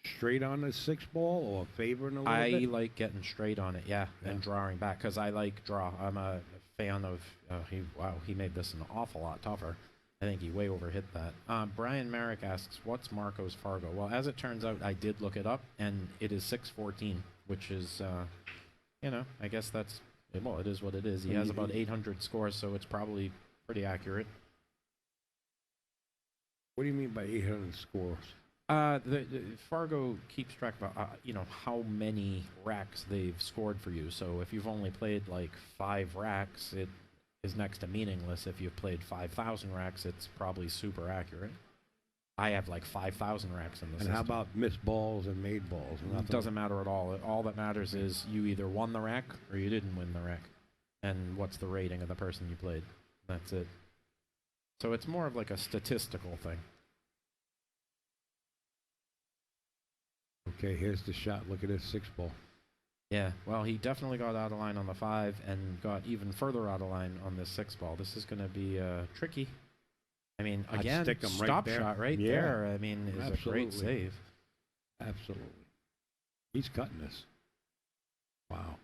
straight on the 6 ball or favoring a little bit? I like getting straight on it, and drawing back, because I like draw. I'm a fan of, he made this an awful lot tougher. I think he way overhit that. Brian Merrick asks, what's Marco's Fargo? Well, as it turns out, I did look it up, and it is 614, which is, I guess that's, well, it is what it is. He has about 800 scores, so it's probably pretty accurate. What do you mean by 800 scores? The Fargo keeps track of, how many racks they've scored for you. So if you've only played like 5 racks, it is next to meaningless. If you've played 5,000 racks, it's probably super accurate. I have like 5,000 racks in the system. And how about missed balls and made balls? It doesn't matter at all. All that matters is you either won the rack or you didn't win the rack. And what's the rating of the person you played. That's it. So it's more of like a statistical thing. Okay, here's the shot. Look at this 6 ball. Yeah, well, he definitely got out of line on the 5 and got even further out of line on this 6 ball. This is going to be tricky. I mean, again, stop shot right there. I mean, is a great save. Absolutely. He's cutting this. Wow.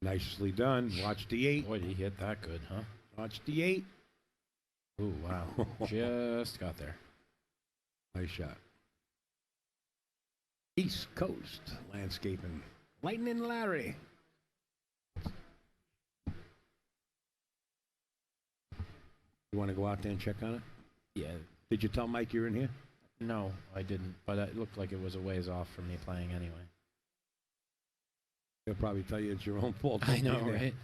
Nicely done. Watch the 8. Boy, did he hit that good, huh? Watch the 8. Ooh, wow. Just got there. Nice shot. East Coast Landscaping. Lightning Larry. You want to go out there and check on it? Yeah. Did you tell Mike you're in here? No, I didn't. But it looked like it was a ways off from me playing anyway. He'll probably tell you it's your own fault. I know, right?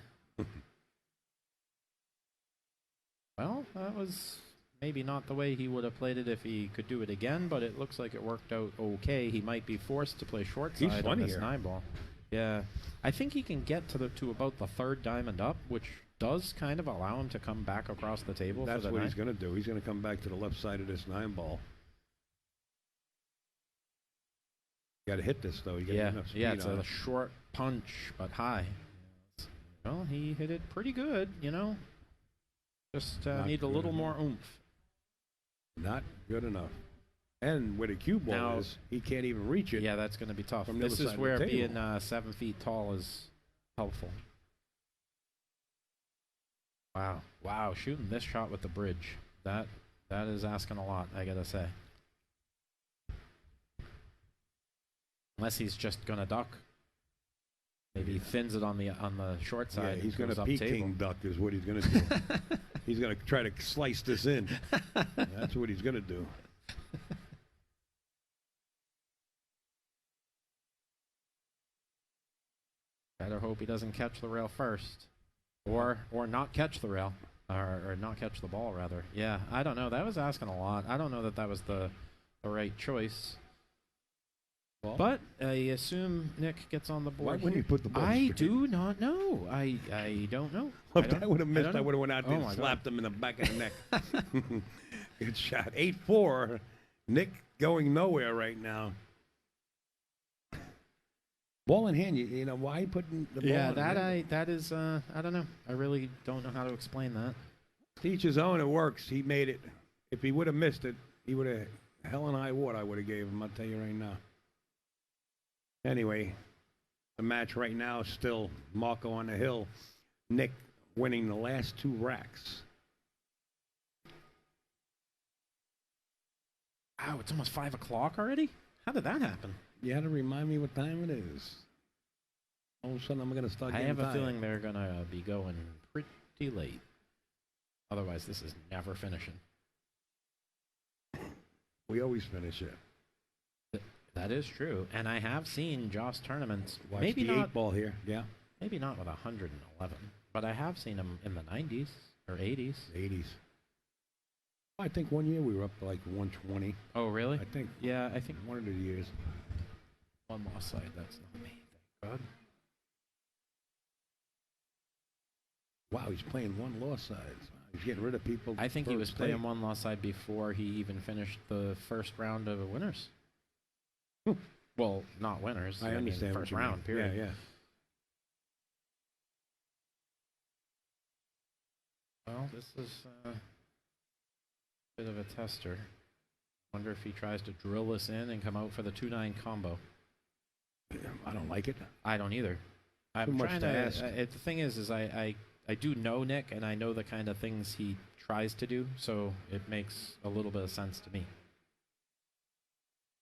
Well, that was maybe not the way he would have played it if he could do it again, but it looks like it worked out okay. He might be forced to play short side on this 9 ball. Yeah. I think he can get to about the 3rd diamond up, which does kind of allow him to come back across the table. That's what he's going to do. He's going to come back to the left side of this 9 ball. You got to hit this, though. You got enough speed it's a short punch, but high. Well, he hit it pretty good, Just need a little more oomph. Not good enough. And where the cue ball is, he can't even reach it. Yeah, that's going to be tough. This is where being 7 feet tall is helpful. Wow, shooting this shot with the bridge. That is asking a lot, I got to say. Unless he's just going to duck. Maybe he thins it on the short Yeah, side. he's going to Peking duck is what he's going to do. He's going to try to slice this in. That's what he's going to do. Better hope he doesn't catch the rail first, or not catch the rail, or not catch the ball rather. Yeah, I don't know. That was asking a lot. I don't know that that was the right choice. Well, but I assume Nick gets on the board. Why wouldn't he put the ball I straight? do not know. I don't know. If that would have missed, I would have went out there Oh and slapped him in the back of the neck. Good shot. 8-4. Nick going nowhere right now. Ball in hand, you know, why putting the ball in hand? that is, I don't know. I really don't know how to explain that. To each his own, it works. He made it. If he would have missed it, he would have, hell and high water I would have gave him, I'll tell you right now. Anyway, the match right now is still Marco on the hill. Nick winning the last 2 racks. Wow, it's almost 5 o'clock already? How did that happen? You had to remind me what time it is. All of a sudden, I'm going to start getting tired. I have a tired. feeling they're going to be going pretty late. Otherwise, this is never finishing. We always finish it. That is true. And I have seen Joss tournaments. Watch maybe the not 8 ball here. Yeah. Maybe not with 111, but I have seen them in the 90s or 80s. 80s. I think one year we were up to like 120. Oh, really? I think. Yeah, I think one of the years. One lost side. That's not me. Thank God. Wow, he's playing one loss side. He's getting rid of people. I think he was playing one loss side before he even finished the first round of winners. Well, not winners. I understand. First round, period. Yeah, yeah. Well, this is a bit of a tester. Wonder if he tries to drill this in and come out for the 2-9 combo. I don't like it. I don't either. I'm Too much trying to ask. The thing is I do know Nick, and I know the kind of things he tries to do, so it makes a little bit of sense to me.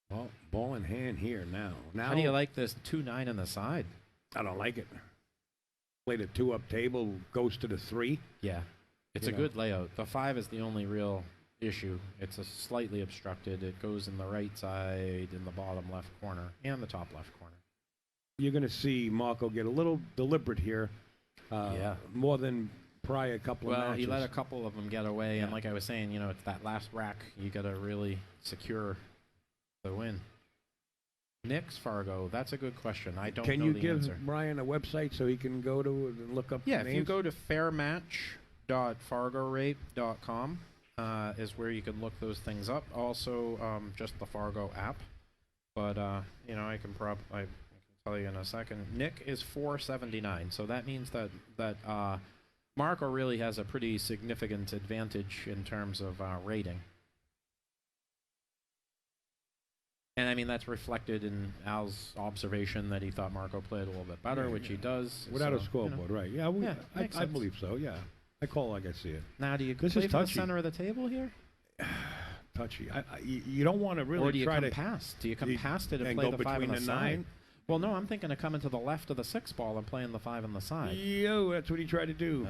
Well, ball in hand here now. How do you like this 2-9 on the side? I don't like it. Played a 2-up table, goes to the 3. Yeah, it's a good layout. The 5 is the only real issue. It's a slightly obstructed. It goes in the right side, in the bottom left corner, and the top left corner. You're going to see Marco get a little deliberate here. More than prior couple of matches. Well, he let a couple of them get away, and like I was saying, you know, it's that last rack you got to really secure the win. Nick's Fargo, that's a good question. I don't know the answer. Can you give Brian a website so he can go to and look up names? If you go to fairmatch.fargorate.com is where you can look those things up. Also, just the Fargo app. But, you know, I can tell you in a second. Nick is 479, so that means that Marco really has a pretty significant advantage in terms of rating. And I mean, that's reflected in Al's observation that he thought Marco played a little bit better, which he does. Without a scoreboard, right. Yeah, I believe so, yeah. I call like I see it. Now, do you play from the center of the table here? Touchy. You don't want to really or do you try come to past? Do you come past it and play the 5 on the side? 9? Well, no, I'm thinking of coming to the left of the 6 ball and playing the 5 on the side. That's what he tried to do.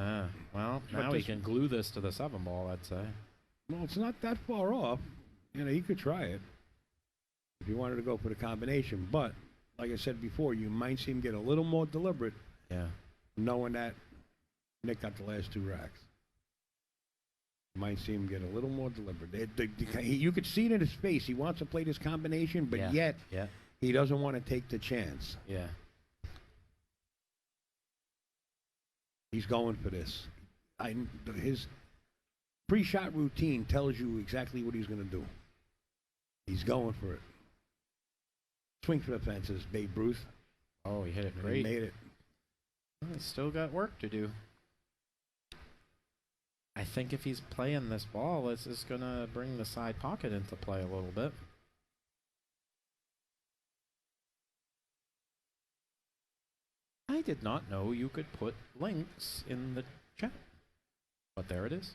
Well, now he can glue this to the 7 ball, I'd say. Well, it's not that far off. You know, he could try it if you wanted to go for the combination. But, like I said before, you might see him get a little more deliberate. Yeah. Knowing that Nick got the last 2 racks. You might see him get a little more deliberate. You could see it in his face. He wants to play this combination, but yet he doesn't want to take the chance. Yeah. He's going for this. His pre-shot routine tells you exactly what he's going to do. He's going for it. Swing for the fences, Babe Ruth. Oh, he hit it great. He made it. Well, he's still got work to do. I think if he's playing this ball, this is going to bring the side pocket into play a little bit. I did not know you could put links in the chat, but there it is.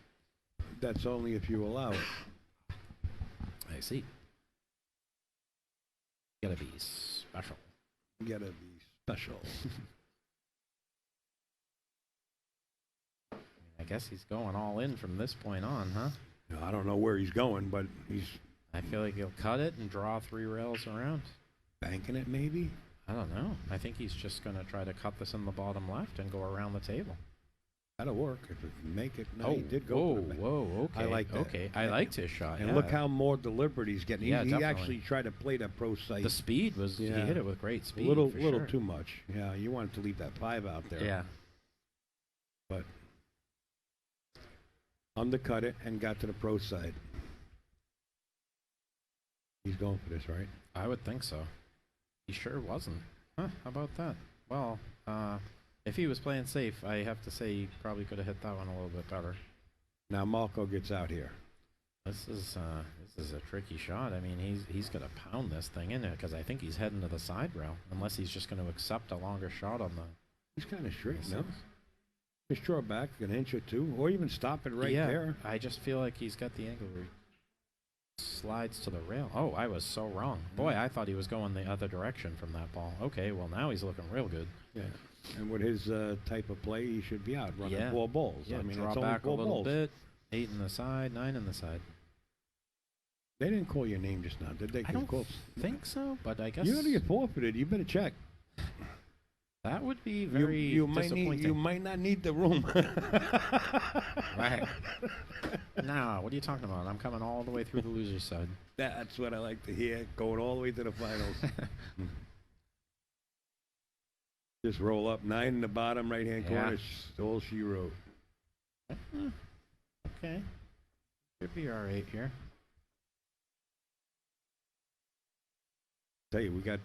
That's only if you allow it. I see. Gotta be special. Gotta be special. guess he's going all in from this point on, huh? I don't know where he's going, but he's I feel like he'll cut it and draw 3 rails around. banking it, maybe. I don't know. I think he's just going to try to cut this in the bottom left and go around the table. That'll work if it can make it. No, Oh, he did go. whoa, okay. I like that. Okay, I liked his shot. And yeah. look how more deliberate he's getting. Yeah, He definitely. actually tried to play that pro site. The speed was, he Yeah. hit it with great a speed. little for little sure. too much. Yeah, you wanted to leave that 5 out there. Yeah. But undercut it and got to the pro side. He's going for this, right? I would think so. He sure wasn't. Huh, how about that? Well, if he was playing safe, I have to say he probably could have hit that one a little bit better. Now Marco gets out here. This is a tricky shot. I mean, he's gonna pound this thing in it because I think he's heading to the side rail, unless he's just going to accept a longer shot on the. He's kind of straight, no? Just draw back an inch or two, or even stop it right there. I just feel like he's got the angle where he slides to the rail. Oh, I was so wrong. Boy, I thought he was going the other direction from that ball. Okay, well now he's looking real good. Yeah. And with his type of play, he should be out running Yeah. 4 balls. Yeah, I mean, draw it's only back a 4 little balls. bit. 8 in the side, 9 in the side. They didn't call your name just now, did they? I don't Call- think so, but I guess You're going to get forfeited. You better check. that would be very you might disappointing. need. You might not need the room. Right. Now, what are you talking about? I'm coming all the way through the loser's side. That's what I like to hear. Going all the way to the finals. Just roll up 9 in the bottom right-hand Yeah. corner. All she wrote. Okay. Should be all right here. Tell you, we got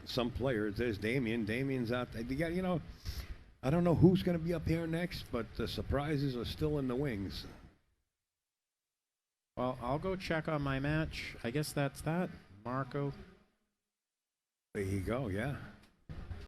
some players. There's Damien. Damien's out there. You got, I don't know who's going to be up here next, but the surprises are still in the wings. Well, I'll go check on my match. I guess that's that. Marco. There you go. Yeah.